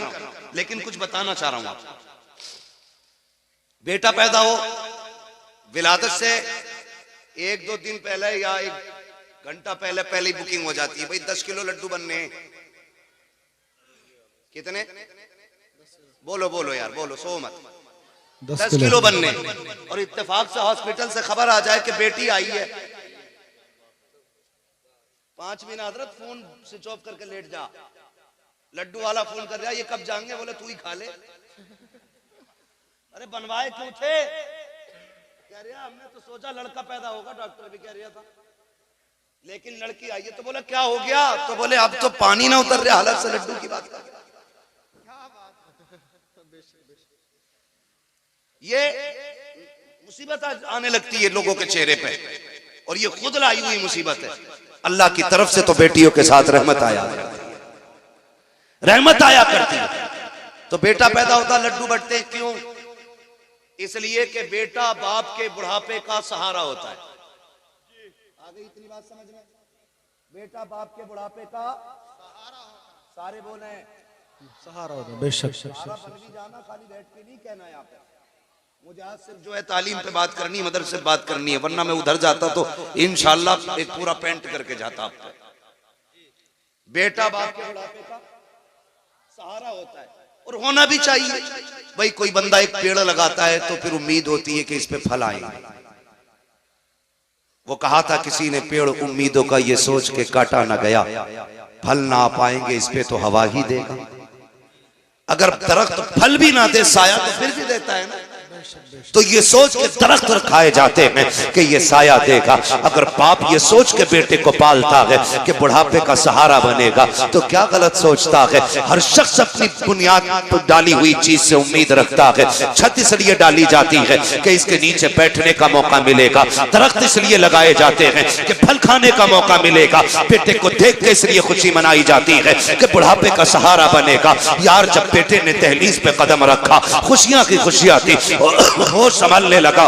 लेकिन कुछ बताना चाह रहा हूं आपको। बेटा पैदा हो, विलादत से 1-2 दिन पहले या 1 घंटा पहले ही बुकिंग हो जाती है। भाई 10 किलो लड्डू बनने, कितने बोलो यार, बोलो सो मत, 10 किलो बनने। और इत्तेफाक से हॉस्पिटल से खबर आ जाए कि बेटी आई है, 5 मिनट हजरत फोन स्विच ऑफ करके लेट जा। लड्डू वाला फोन कर रहा है, ये कब जाएंगे? बोले तू ही खा ले। अरे बनवाए क्यों थे? कह रहा हमने तो सोचा लड़का पैदा होगा, डॉक्टर भी कह रहा था, लेकिन लड़की आई है। तो बोला क्या हो गया? तो बोले अब तो पानी ना उतर रहा हालत से लड्डू की बात कर। ये मुसीबत आने लगती है लोगों के चेहरे पे, और ये खुद लाई हुई मुसीबत है। अल्लाह की तरफ से तो बेटियों के साथ रहमत आया करती है। तो बेटा पैदा होता, लड्डू बटते क्यों? इसलिए कि बेटा बाप के बुढ़ापे का सहारा होता है। आ गई इतनी बात समझ में? बेटा बाप के बुढ़ापे का सारे बोले सहारा होता है। बेशक जाना, खाली बैठ के नहीं कहना है यहाँ पे। मुझे आज सिर्फ जो है तालीम पे बात करनी है, मदरसे पे बात करनी है, वरना मैं उधर जाता तो इंशाअल्लाह एक पूरा पेंट करके जाता आपको। बेटा बाप के बुढ़ापे का सहारा होता है, और होना भी चाहिए। भाई कोई बंदा एक पेड़ लगाता है तो फिर उम्मीद होती है कि इस पे फल आएंगे। वो कहा था किसी ने, पेड़ उम्मीदों का ये सोच के काटा ना गया, फल ना आ पाएंगे इस पे तो हवा ही देगा। अगर दरख्त फल भी ना दे, साया तो फिर भी देता है ना। तो ये सोच के दरख्त खाए जाते हैं कि ये साया देगा। अगर बाप ये सोच के बेटे को पालता है कि बुढ़ापे का सहारा बनेगा, तो क्या गलत सोचता है। हर शख्स अपनी बुनियाद पर डाली हुई चीज से उम्मीद रखता है। छत इसलिए डाली जाती है कि इसके नीचे बैठने का मौका मिलेगा। दरख्त इसलिए लगाए जाते हैं कि फल खाने का मौका मिलेगा। बेटे को देख के इसलिए खुशी मनाई जाती है कि बुढ़ापे का सहारा बनेगा। यार, जब बेटे ने दहलीज पे कदम रखा, खुशियां की खुशियां थी, होश संभलने लगा,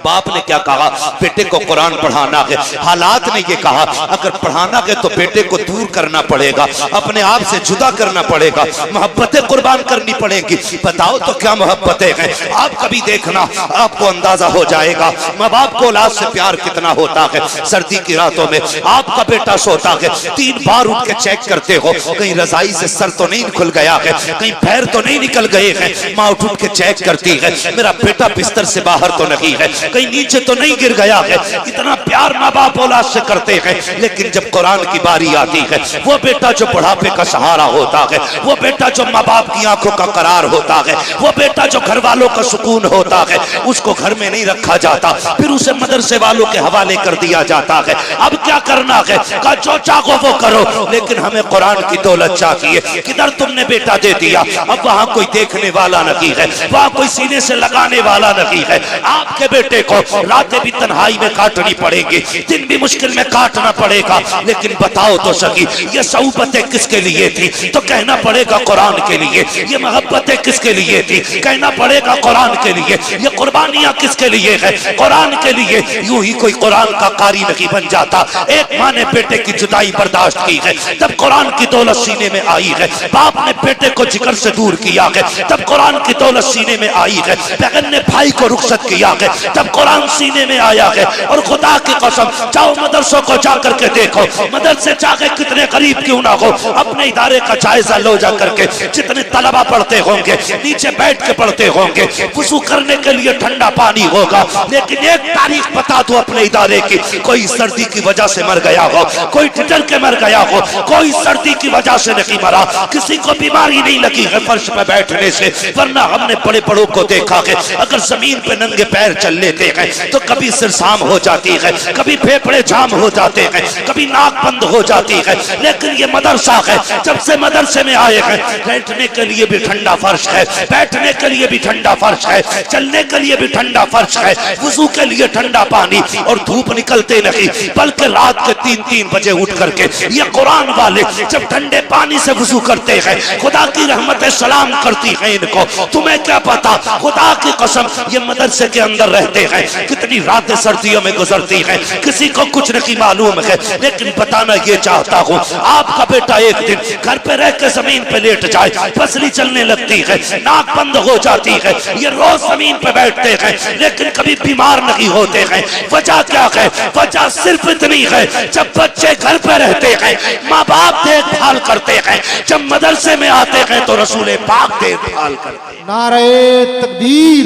बाप ने क्या कहा, बेटे को कुरान पढ़ाना है। हालात ने ये कहा, अगर पढ़ाना है तो बेटे को दूर करना पड़ेगा, अपने आप से जुदा करना पड़ेगा, मोहब्बतें कुर्बान करनी पड़ेगी। बताओ तो क्या मोहब्बतें हैं। आप कभी देखना, आपको अंदाजा हो जाएगा माँ बाप को औलाद से प्यार कितना होता है। सर्दी की रातों में आपका बेटा सोता है, 3 बार उठ के चेक करते हो, कहीं रजाई से सर तो नहीं खुल गया है, कहीं पैर तो नहीं निकल गए हैं। माँ उठ के चेक करती है, मेरा बेटा बिस्तर से बाहर तो नहीं है, कहीं नीचे तो नहीं गिर गया है। इतना प्यार माँ बाप औलाद से करते हैं। लेकिन जब कुरान की बारी आती है, वो बेटा जो बुढ़ापे का सहारा होता है, वो बेटा जो माँ बाप की आंखों का करार होता है, वो बेटा जो घर वालों का सुकून होता है, उसको घर में नहीं रखा जाता, फिर उसे मदरसे वालों के हवाले कर दिया जाता है। अब क्या करना है, कहा जो चाहो वो करो, लेकिन हमें कुरान की दौलत चाहिए। किधर तुमने बेटा दे दिया, अब वहां कोई देखने वाला नहीं है, वहां कोई सीने से लगाने वाला नहीं है। आपके बेटे को रातें भी तन्हाई में काटनी पड़ेगी, दिन भी मुश्किल में काटना पड़ेगा। लेकिन बताओ तो सही, ये सऊबतें किसके लिए थी, तो कहना पड़ेगा कुरान के लिए। ये मोहब्बतें किसके लिए थी, कहना पड़ेगा कुरान के लिए। ये कुर्बानियां किसके लिए है, कुरान के लिए। यूं ही कोई कुरान का कारी नहीं बन जाता। एक माँ ने बेटे की जुदाई बर्दाश्त की है, तब कुरान की दौलत सीने में आई है। बाप ने बेटे को जिगर से दूर किया है, तब कुरान की दौलत सीने में आई है। बहन ने भाई को रुखसत किया है, तब कुरान सीने में आया है। और खुदा की कसम, जाओ मदरसों को जाकर के देखो, मदरसे चाहे कितने गरीब क्यों ना हो, अपने इदारे का जायजा लो जा करके। जितने तलबा पढ़ते होंगे, नीचे बैठ के पढ़ते होंगे, वुजू करने के लिए ठंडा पानी होगा। लेकिन एक तारीख बता दो अपने इदारे की, कोई सर्दी की वजह से मर गया हो, कोई ठिठुर के मर गया हो, कोई सर्दी की वजह से नहीं मरा, किसी को बीमारी नहीं लगी है फर्श पे बैठने से। वरना हमने बड़े बड़ों को देखा है, अगर जमीन पे नंगे पैर चल लेते हैं तो कभी सिरसाम हो जाती है, कभी फेफड़े जाम हो जाते हैं, कभी नाक बंद हो जाती है। लेकिन ये मदरसा है, जब से मदरसे में आए हैं, बैठने के लिए भी ठंडा फर्श है, बैठने के लिए भी ठंडा फर्श है, चलने के लिए भी ठंडा फर्श है, वुजू के लिए ठंडा पानी। और धूप निकलते नहीं, बल्कि रात के 3-3 बजे उठ करके ये कुरान वाले जब ठंडे पानी से वुजू करते हैं, खुदा की रहमतें सलाम करती हैं इनको। तुम्हें क्या पता, खुदा की कसम, ये मदरसे के अंदर रहते हैं, कितनी रातें सर्दियों में गुजरती हैं, किसी को कुछ नहीं मालूम है। लेकिन बताना ये चाहता हूँ, आपका बेटा एक दिन घर पे रह के जमीन पे लेट जाए, पसली चलने लगती है, नाक बंद हो जाती है, ये रोज जमीन पे बैठते हैं, लेकिन कभी बीमार नहीं होते हैं। वजह क्या है, वजह सिर्फ इतनी है, जब बच्चे घर पे रहते हैं माँ बाप देखभाल करते हैं, जब मदरसे में आते हैं तो रसूल पाक देखभाल करते हैं। नारे तकबीर,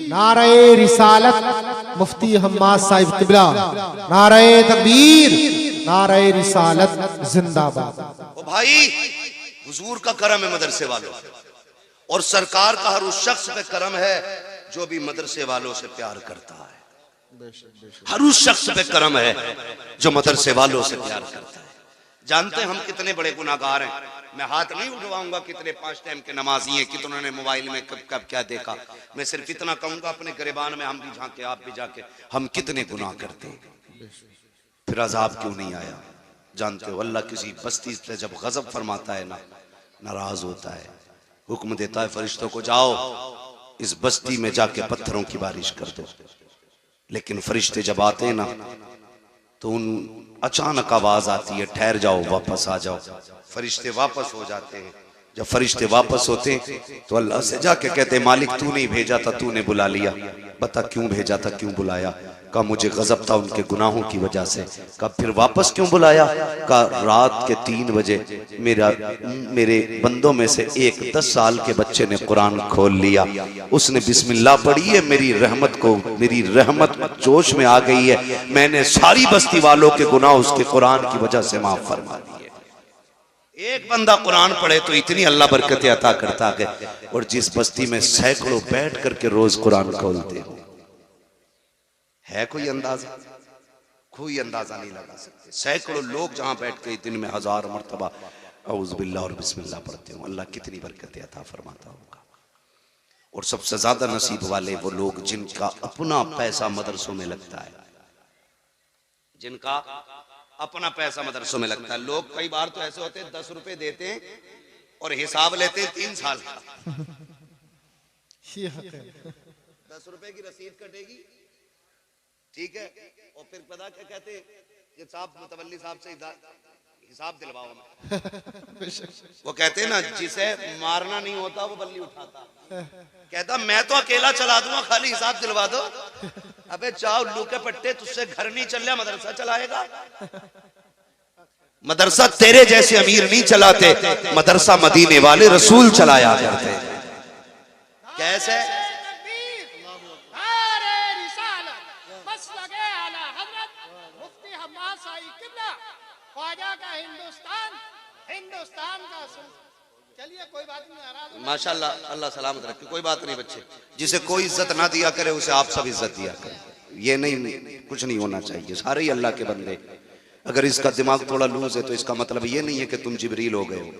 नारे रिसालत, मुफ्ती हम्माद साहिब किबला, नारे तकबीर, नारे रिसालत जिंदाबाद। ओ भाई, हुजूर का करम है मदरसे वालों, और सरकार का हर उस शख्स पे करम है जो भी मदरसे वालों से प्यार करता है। हर उस शख्स पे करम है जो मदरसे वालों से प्यार करता है। जानते हैं हम कितने बड़े गुनाहगार हैं। मैं हाथ नहीं उठवाऊंगा कितने 5 टाइम के नमाजी हैं, कितनों ने मोबाइल में कब कब क्या देखा। मैं सिर्फ इतना कहूंगा, अपने गिरबान में हम भी झांके, आप भी जाके, हम कितने गुनाह करते हैं, फिर अजाब क्यों नहीं आया। जानते हो, अल्लाह किसी बस्ती से जब गजब फरमाता है ना, नाराज होता है, हुक्म देता है फरिश्तों को, जाओ इस बस्ती में जाके पत्थरों की बारिश कर दो। लेकिन फरिश्ते जब आते हैं ना, तो उन अचानक आवाज आती है, ठहर जाओ, वापस आ जाओ। फरिश्ते वापस हो जाते हैं। जब फरिश्ते वापस होते हैं तो अल्लाह से जाके कहते, मालिक तू नहीं भेजा था, तूने बुला लिया, बता क्यों भेजा था, क्यों बुलाया। कहा मुझे गजब था उनके गुनाहों की वजह से। कहा फिर वापस क्यों बुलाया। कहा रात के 3 बजे मेरे बंदों में से एक 10 साल के बच्चे ने कुरान खोल लिया, उसने बिस्मिल्लाह पढ़ी है, मेरी रहमत जोश में आ गई है, मैंने सारी बस्ती वालों के गुनाह उसके कुरान की वजह से माफ फरमा दिए। एक बंदा कुरान पढ़े तो इतनी अल्लाह बरकतें अता करता है। और जिस बस्ती में सैकड़ों बैठ करके रोज कुरान खोलते हो, है कोई अंदाजा? कोई अंदाजा नहीं लगा सकते। सैकड़ों लोग जहां बैठ के दिन में 1000 मरतबा औज़ बिल्लाह और बिस्मिल्लाह पढ़ते हो, अल्लाह कितनी बरकतें अता फरमाता होगा। और सबसे ज्यादा नसीब वाले वो लोग जिनका अपना पैसा मदरसों में लगता है, जिनका अपना पैसा मदरसों में लगता है। लोग कई बार तो ऐसे होते हैं 10 रुपए देते हैं और हिसाब लेते हैं 3 साल का। 10 रुपए की रसीद कटेगी, ठीक है, और फिर पता क्या कहते हैं कि साहब मुतवल्ली साहब से हिसाब दिलवाओ हमें। वो कहते हैं ना, जिसे मारना नहीं होता वो बल्ली उठाता। कहता मैं तो अकेला चला दूंगा, खाली हिसाब दिलवा दो। अबे चाओ उल्लू के पट्टे, तुझसे घर नहीं चल रहा, मदरसा चलाएगा। मदरसा तेरे जैसे अमीर नहीं चलाते, मदरसा मदीने वाले रसूल चलाया करते। कैसे? हिंदुस्तान का चलिए कोई बात नहीं, माशाल्लाह, अल्लाह सलामत रखे। कोई बात नहीं बच्चे, जिसे कोई इज्जत ना दिया करे उसे आप सब इज्जत दिया करें। ये नहीं, कुछ नहीं होना चाहिए, सारे ही अल्लाह के बंदे। अगर इसका दिमाग थोड़ा लूज है तो इसका मतलब ये नहीं है कि तुम जिब्रील हो गए हो।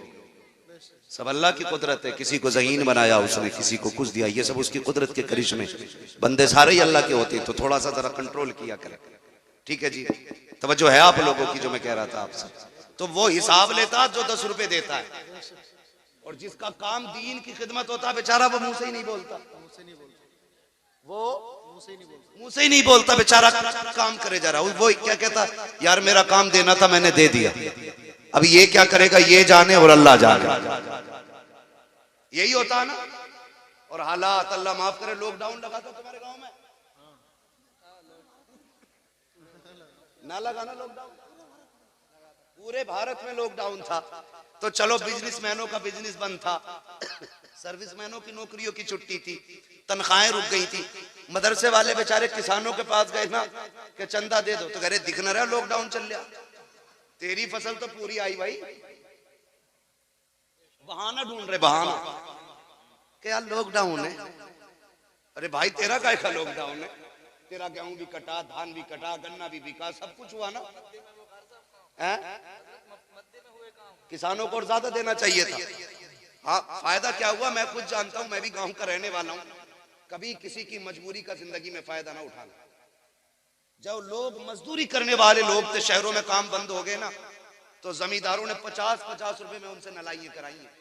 सब अल्लाह की कुदरत है। किसी को ज़हीन बनाया उसने, किसी को कुछ दिया, ये सब उसकी कुदरत के करिश्मे। बंदे सारे ही अल्लाह के होते हैं, तो थोड़ा सा जरा कंट्रोल किया करें। ठीक है जी, तवज्जो है आप लोगों की जो मैं कह रहा था आपसे। तो वो हिसाब लेता जो 10 रुपए देता है, और जिसका काम दीन की खिदमत होता बेचारा वो मुंह से ही नहीं बोलता। वो मुंह से ही नहीं बोलता बेचारा, काम करे जा रहा। वो क्या कहता, यार मेरा काम देना था मैंने दे दिया, अब ये क्या करेगा ये जाने और अल्लाह जाने। यही होता है ना। और हालात अल्लाह माफ करे, लॉकडाउन लगा था तुम्हारे गांव में? ना लगाना लॉकडाउन, पूरे भारत में लॉकडाउन था। तो चलो बिजनेसमैनों का बिजनेस बंद था, सर्विसमैनों की नौकरियों की छुट्टी थी, तनख्वाहें रुक गई थी। मदरसे वाले बेचारे किसानों के पास गए ना कि चंदा दे दो, तो कह रहे दिख न रहा लॉकडाउन चल रहा, तेरी फसल तो पूरी आई भाई। बहाना ढूंढ रहे, बहाना कि यार लॉकडाउन है। अरे भाई तेरा काय का लॉकडाउन है? तेरा गेहूं भी कटा, धान भी कटा, गन्ना भी बिका, सब कुछ हुआ ना। किसानों को और ज्यादा देना चाहिए था। हाँ, फायदा क्या हुआ मैं खुद जानता हूं, मैं भी गांव का रहने वाला हूं। कभी किसी की मजबूरी का जिंदगी में फायदा ना उठाना। जब लोग मजदूरी करने वाले लोग थे, शहरों में काम बंद हो गए ना, तो जमींदारों ने 50-50 रुपए में उनसे नलाइयां कराई हैं।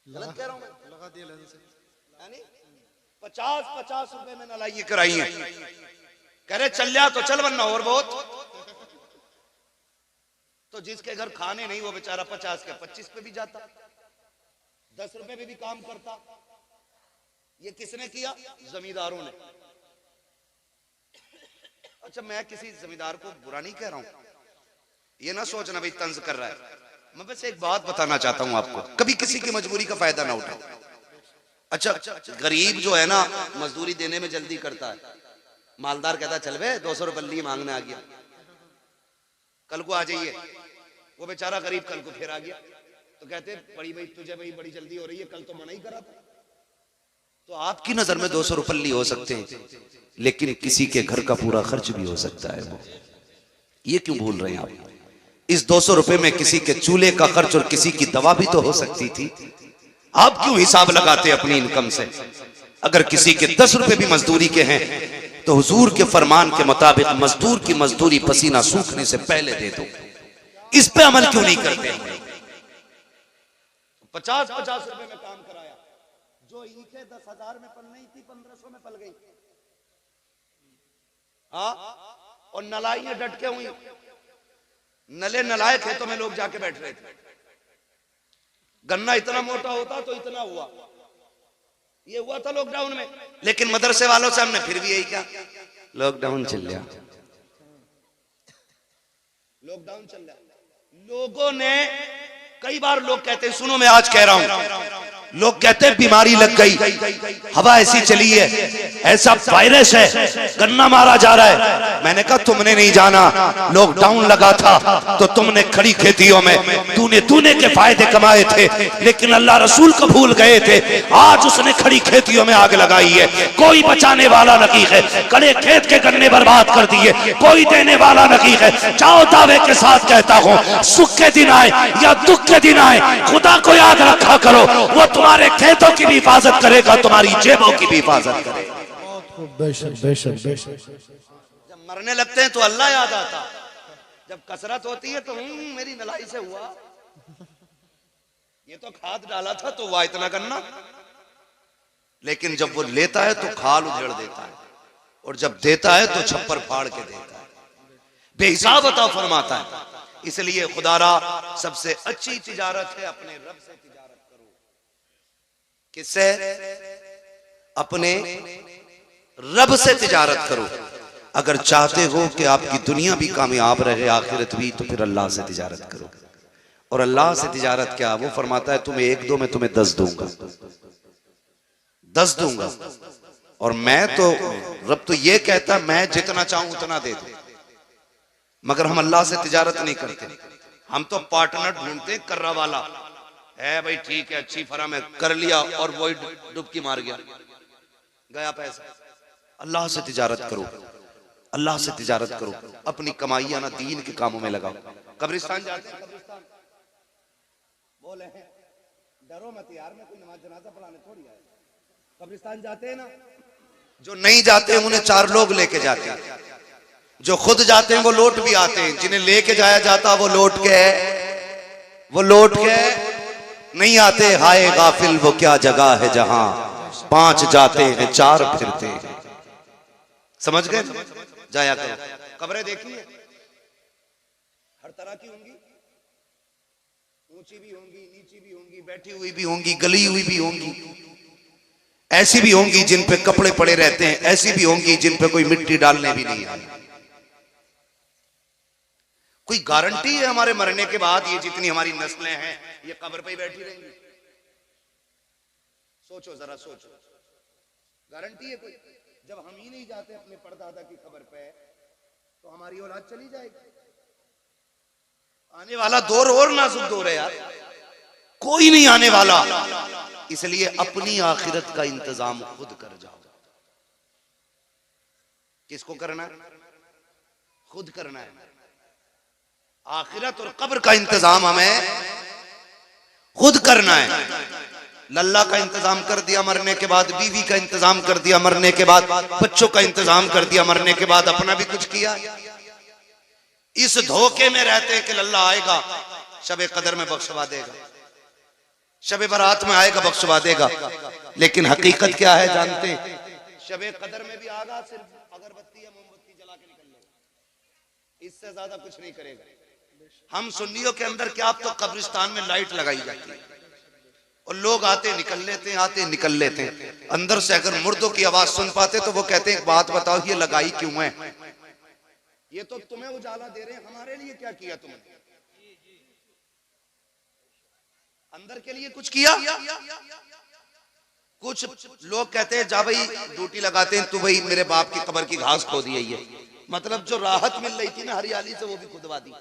गलत कह रहा हूं मैं? लगा दिया यानी 50-50 रुपए में नलाइयां कराई हैं। कह रहे चल जा तो चल, वरना और बहुत। तो जिसके घर खाने नहीं वो बेचारा 50 के 25 पे भी जाता, 10 रुपए पे भी काम करता। ये किसने किया? जमींदारों ने। अच्छा, मैं किसी जमींदार को बुरा नहीं कह रहा हूं, ये ना सोचना भाई तंज कर रहा है। मैं बस एक बात बताना चाहता हूं आपको, कभी किसी की मजबूरी का फायदा ना उठाओ। अच्छा, गरीब जो है ना मजदूरी देने में जल्दी करता है, मालदार कहता चल बे 200 रुपये मांगने आ गया, कल को आ जाइए। वो बेचारा गरीब कल को फिर आ गया, तो कहते बड़ी भाई तुझे भाई बड़ी जल्दी हो रही है, कल तो मना ही करा था। तो आपकी नजर में 200 रुपये हो सकते हैं, लेकिन किसी के घर का पूरा खर्च भी हो सकता है। वो ये क्यों भूल रहे हैं आप? इस 200 रुपए में किसी के चूल्हे का खर्च और किसी की दवा भी तो हो सकती थी। आप क्यों हिसाब लगाते अपनी इनकम से? अगर किसी के 10 रुपए भी मजदूरी के हैं तो हुजूर के फरमान के मुताबिक मजदूर की मजदूरी पसीना सूखने से पहले दे दो। इस पे अमल क्यों नहीं करते? 50-50 रुपए में काम कराया, जो ईंटें 10,000 में पल नहीं थी 1500 में पल गई। हाँ, और नलाइयां डटके हुई, नले नलाए खेतों में लोग जाके बैठ रहे थे। गन्ना इतना मोटा होता तो इतना हुआ, ये हुआ था लॉकडाउन में। लेकिन मदरसे वालों से हमने फिर भी यही कहा, लॉकडाउन चल रहा, लॉकडाउन चल रहा। लोगों ने कई बार लोग कहते हैं, सुनो मैं आज कह रहा हूं, लोग कहते हैं बीमारी लग गई, हवा ऐसी चली है, ऐसा वायरस है, गन्ना मारा जा रहा है। मैंने कहा तुमने नहीं जाना, लॉकडाउन लगा था तो तुमने खड़ी खेतियों में तूने के फायदे कमाए थे, लेकिन अल्लाह रसूल को भूल गए थे। आज उसने खड़ी खेतियों में आग लगाई है, कोई बचाने वाला नहीं है। कड़े खेत के गन्ने बर्बाद कर दिए, कोई देने वाला नहीं है। जाओ दावे के साथ कहता हूं, सुख के दिन आए या दुख के दिन आए, खुदा को याद रखा करो, वो तुम्हारे खेतों की भी हिफाजत करेगा, तुम्हारी जेबों की भी हिफाजत करेगा। बेशक बेशक बेशक। जब मरने लगते हैं तो अल्लाह याद आता, जब कसरत होती है तो मेरी नलाई से हुआ, ये तो खाद डाला था तो हुआ इतना गन्ना। लेकिन जब वो लेता है तो खाल उधेड़ देता है, और जब देता है तो छप्पर फाड़ के देता है, बेहिसाब अता फरमाता है। इसलिए खुदारा सबसे अच्छी तिजारत है अपने रब से तिजारत करो। किससे? अपने रब से तिजारत करो। अगर चाहते हो कि आपकी दुनिया भी कामयाब रहे, आखिरत भी, तो फिर अल्लाह से तिजारत करो। और अल्लाह से तिजारत क्या? वो फरमाता है तुम्हें 1 दो, मैं तुम्हें 10 दूंगा, 10 दूंगा। और मैं तो, रब तो ये कहता मैं जितना चाहूं उतना दे दूं, मगर हम अल्लाह से तिजारत नहीं करते। हम तो पार्टनर ढूंढते, कर्रा वाला है भाई, ठीक है, अच्छी फर्म है, कर लिया और वही डुबकी मार गया, गया पैसा। अल्लाह से तिजारत करो, अल्लाह से तिजारत करो, अपनी कमाइयां ना दीन के कामों में लगाओ। कब्रिस्तान जाते हैं, कब्रिस्तान बोले हैं, डरो मत यार, मैं कोई नमाज जनाजा पढ़ाने थोड़ी आया। कब्रिस्तान जाते हैं ना, जो नहीं जाते हैं उन्हें 4 लोग लेके जाते हैं, जो खुद जाते हैं वो लौट भी आते हैं, जिन्हें लेके जाया जाता वो लौट के नहीं आते। हाय गाफिल वो क्या जगह है जहां 5 जाते हैं 4 फिरते हैं। समझ गए? जाया करो। कब्रें देखिए, हर तरह की होंगी, ऊंची भी होंगी, नीची भी होंगी, बैठी हुई भी होंगी, गली हुई भी होंगी, ऐसी भी होंगी जिन पे कपड़े पड़े रहते हैं, ऐसी भी होंगी जिन पे कोई मिट्टी डालने भी नहीं आई। कोई गारंटी है हमारे मरने के बाद ये जितनी हमारी नस्लें हैं ये कब्र पे ही बैठी रहेंगी? सोचो जरा, सोचो, गारंटी है कोई? जब हम ही नहीं जाते अपने परदादा की कब्र पे तो हमारी औलाद चली जाएगी। आने वाला दौर और नाजुक दौर है यार, कोई नहीं आने वाला। इसलिए अपनी आखिरत का इंतजाम खुद कर जाओ। किसको करना है? खुद करना है। आखिरत और कब्र का इंतजाम हमें खुद करना है। लल्ला का इंतजाम कर दिया मरने के बाद, बीवी का इंतजाम कर दिया मरने के बाद, बच्चों का इंतजाम कर दिया मरने के बाद, अपना भी कुछ किया। इस धोखे में रहते हैं कि लल्ला आएगा शबे कदर में बख्शवा देगा, शबे बारात में आएगा बख्शवा देगा। लेकिन हकीकत क्या है जानते हैं? शबे कदर में भी आगा सिर्फ अगरबत्ती या मोमबत्ती जला के निकल लेगा, इससे ज्यादा कुछ नहीं करेगा। हम सुन्नियों के अंदर क्या, अब तो कब्रिस्तान में लाइट लगाई जाती है और लोग आते निकल लेते हैं, आते निकल लेते हैं। अंदर से अगर मुर्दों की आवाज सुन पाते तो वो कहते हैं एक बात बताओ, ये लगाई क्यों है? ये तो तुम्हें उजाला दे रहे हैं, हमारे लिए क्या किया तुमने? अंदर के लिए कुछ किया? कुछ लोग कहते हैं जा भाई ड्यूटी लगाते हैं, तू भाई मेरे बाप की कब्र की घास खो दी है। ये मतलब जो राहत मिल रही थी ना हरियाली से, वो भी खुदवा दी,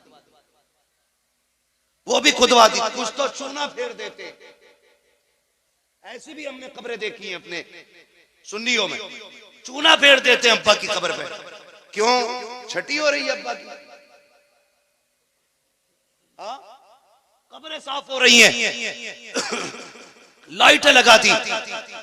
वो भी खुदवा दी। कुछ तो चूना फेर देते। ऐसी भी हमने कब्रें देखी हैं अपने सुन्नियों में, चूना फेर देते हैं अब्बा की कब्र पे। क्यों? छठी हो रही है अब्बा की, कब्रें साफ हो रही हैं, लाइटें लगा दी।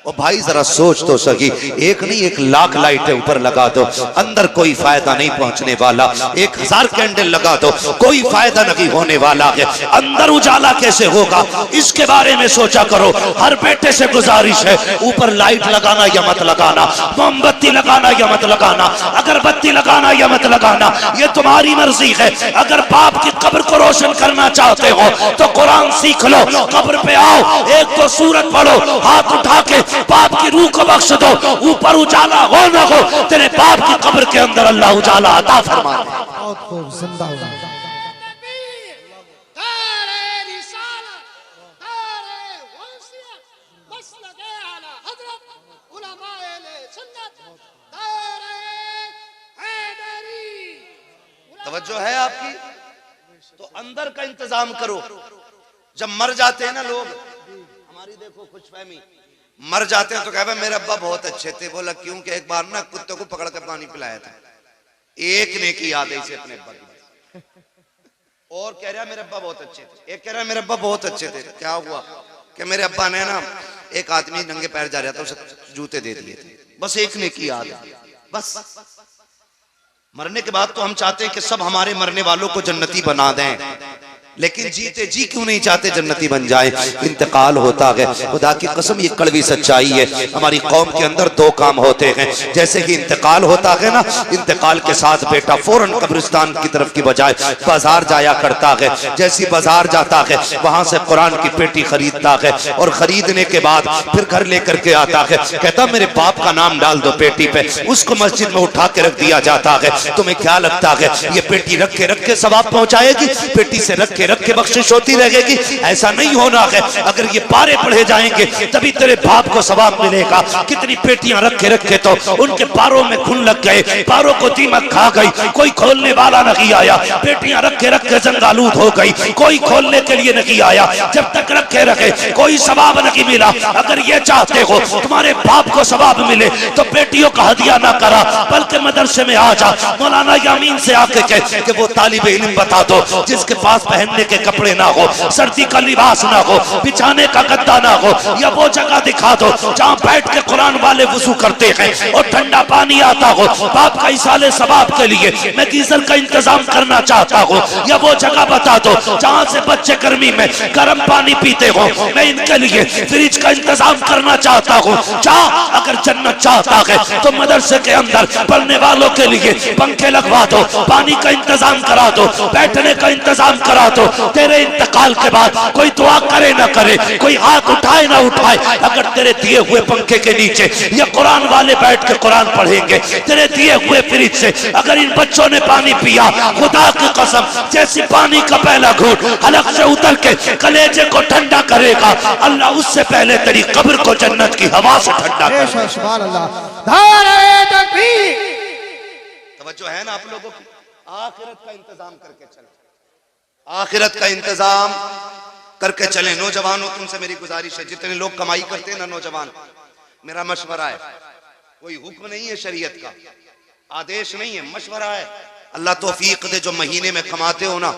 और भाई जरा सोच तो सही, एक नहीं 1 लाख लाइटें ऊपर लगा दो, अंदर कोई फायदा नहीं पहुंचने वाला। 1000 कैंडल लगा दो, कोई फायदा नहीं होने वाला है। अंदर उजाला कैसे होगा, इसके बारे में सोचा करो। हर बेटे से गुजारिश है, ऊपर लाइट लगाना या मत लगाना, मोमबत्ती लगाना या मत लगाना, अगरबत्ती लगाना या मत लगाना, ये तुम्हारी मर्जी है। अगर बाप की कब्र को रोशन करना चाहते हो तो कुरान सीख लो, कब्र पे आओ, एक तो सूरत पढ़ो, हाथ उठा के बाप की रूह को बख्श दो। ऊपर उजाला हो ना हो, तेरे बाप की कब्र के अंदर अल्लाह उजाला अता फरमा दे। बहुत खूब, जिंदाबाद। तवज्जो है आपकी? तो अंदर का इंतजाम करो। जब मर जाते हैं ना लोग, हमारी देखो खुशफहमी, मर जाते हैं तो कह मेरे अब्बा बहुत अच्छे थे। बोला क्यों? कि एक बार ना कुत्ते को पकड़ कर पानी पिलाया था। एक ने की याद है इसे अपने अब्बा की। और कह रहा मेरे अब्बा बहुत अच्छे थे। एक कह रहा मेरे अब्बा बहुत अच्छे थे। क्या हुआ? कि मेरे अब्बा ने ना, एक आदमी नंगे पैर जा रहा था, उसे जूते दे दिए थे। बस एक ने की याद है। बस मरने के बाद तो हम चाहते हैं कि सब हमारे मरने वालों को जन्नती बना दें, लेकिन जीते जी क्यों नहीं चाहते जन्नती बन जाए? इंतकाल होता है। खुदा की कसम ये कड़वी सच्चाई है। हमारी कौम के अंदर दो काम होते हैं। जैसे कि इंतकाल होता है ना, इंतकाल के साथ बेटा फौरन कब्रिस्तान की तरफ की बजाय बाजार जाया करता है। जैसी बाजार जाता है वहां से कुरान की पेटी खरीदता है, और खरीदने के बाद फिर घर लेकर के आता है। कहता मेरे बाप का नाम डाल दो पेटी पे। उसको मस्जिद में उठा के रख दिया जाता है। तुम्हें क्या लगता है ये पेटी रख के सवाब पहुंचाएगी? पेटी से रख के बख्शिश होती रहेगी? ऐसा नहीं होना है। अगर ये पारे पढ़े जाएंगे तभी तेरे बाप को सवाब मिलेगा। कितनी पेटियां रखे तो उनके पारों में खून लग गए, पारों को दीमक खा गई, कोई खोलने वाला नहीं आया। पेटियां रखे जंगालूद हो गई, कोई खोलने के लिए नहीं आया। जब तक रखे कोई सवाब नहीं मिला। अगर ये चाहते हो तुम्हारे बाप को सवाब मिले तो पेटियों का हदिया ना करा, बल्कि मदरसे में आ जा। मौलाना यामीन से आके कह कि वो तालिब इल्म बता दो जिसके पास पहनने के कपड़े ना हो, सर्दी का लिबास ना हो, बिछाने का गद्दा ना हो, या वो जगह दिखा दो जहां बैठ के कुरान वाले वुजू करते हैं और ठंडा पानी आता हो। बाप का इसाले सवाब के लिए मैं गीजर का इंतजाम करना चाहता हूँ, या वो जगह बता दो जहां से बच्चे गर्मी में गर्म पानी पीते हो। मैं इनके लिए फ्रिज का इंतजाम करना चाहता हूँ। अगर जन्नत चाहता है तो मदरसे के अंदर पढ़ने वालों के लिए पंखे लगवा दो, पानी का इंतजाम करा दो, बैठने का इंतजाम करा दो। तेरे इंतकाल के बाद कोई दुआ करे ना करे, कोई हाथ उठाए ना उठाए, अगर तेरे दिए हुए पंखे के नीचे ये कुरान वाले बैठ के कुरान पढ़ेंगे, तेरे दिए हुए फ्रिज से अगर इन बच्चों ने पानी पिया, खुदा की कसम जैसे पानी का पहला घूंट हलक से उतर के कलेजे को ठंडा करेगा, अल्लाह उससे पहले तेरी कब्र को जन्नत की हवा से ठंडा करेगा। सुभान अल्लाह। नारे तकबीर। तवज्जो है ना आप लोगों की? आखिरत का इंतजाम करके चले, आखिरत का इंतजाम करके चले। नौजवानों तुमसे मेरी गुजारिश है, जितने लोग कमाई करते हैं ना नौजवान, मेरा मशवरा है, कोई हुक्म नहीं है शरीयत का, आदेश नहीं है, मशवरा है। अल्लाह तौफीक दे, जो महीने में कमाते हो ना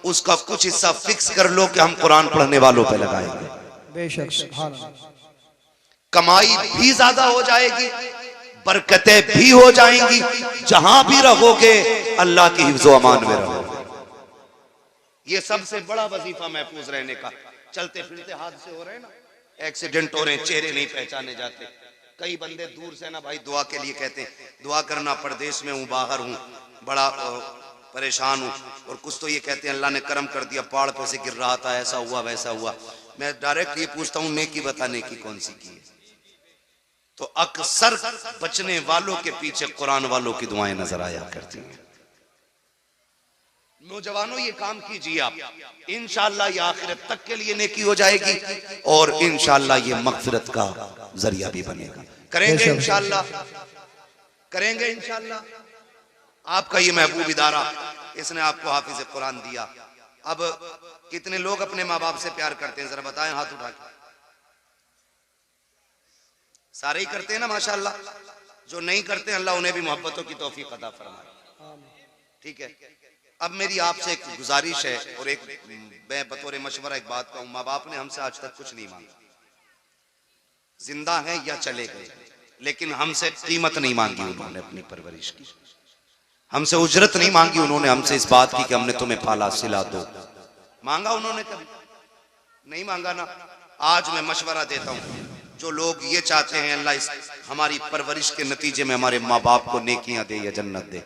उसका कुछ हिस्सा फिक्स कर लो कि हम कुरान पढ़ने वालों पे लगाएंगे। बेशक सुभान अल्लाह। कमाई भी ज्यादा हो जाएगी, बरकतें भी हो जाएंगी। जहां भी रहोगे अल्लाह की हिफ्ज़ो अमान में रहोगे। ये सबसे बड़ा वजीफा महफूज रहने का। चलते फिरते हादसे हो रहे हैं ना, एक्सीडेंट हो रहे हैं, चेहरे नहीं पहचाने जाते। कई बंदे दूर से ना भाई दुआ के लिए कहते हैं, दुआ करना, परदेश में हूँ, बाहर हूँ, बड़ा परेशान हूँ। और कुछ तो ये कहते हैं अल्लाह ने करम कर दिया, पहाड़ पे से गिर रहा था, ऐसा हुआ वैसा हुआ। मैं डायरेक्ट ये पूछता हूँ नेकी बता, नेकी कौन सी की है? तो अक्सर बचने वालों के पीछे कुरान वालों की दुआएं नजर आया करती हैं। नौजवानों ये काम कीजिए आप, इंशाअल्लाह ये आखिरत तक के लिए नेकी हो जाएगी और इंशाअल्लाह ये मगफिरत का जरिया भी बनेगा। करेंगे इंशाअल्लाह, करेंगे इंशाअल्लाह। आपका ये महबूब इदारा, इसने आपको हाफिज कुरान दिया। अब कितने लोग अपने माँ बाप से प्यार करते हैं, जरा बताएं हाथ उठा के। सारे ही करते हैं ना माशाअल्लाह। जो नहीं करते अल्लाह उन्हें भी मोहब्बतों की तौफीक अता फरमाए। ठीक है, अब मेरी आपसे एक गुजारिश है और एक मैं बतौर मशवरा एक बात कहूं। माँ बाप ने हमसे आज तक कुछ नहीं मांगा, जिंदा हैं या चले गए, लेकिन हमसे कीमत नहीं मांगी उन्होंने अपनी परवरिश की, हमसे उजरत नहीं मांगी उन्होंने हमसे इस बात की कि हमने तुम्हें पाला सिला दो। मांगा उन्होंने? कभी नहीं मांगा ना। आज मैं मशवरा देता हूं, जो लोग ये चाहते हैं अल्लाह हमारी परवरिश के नतीजे में हमारे माँ बाप को नेकियां दे या जन्नत दे,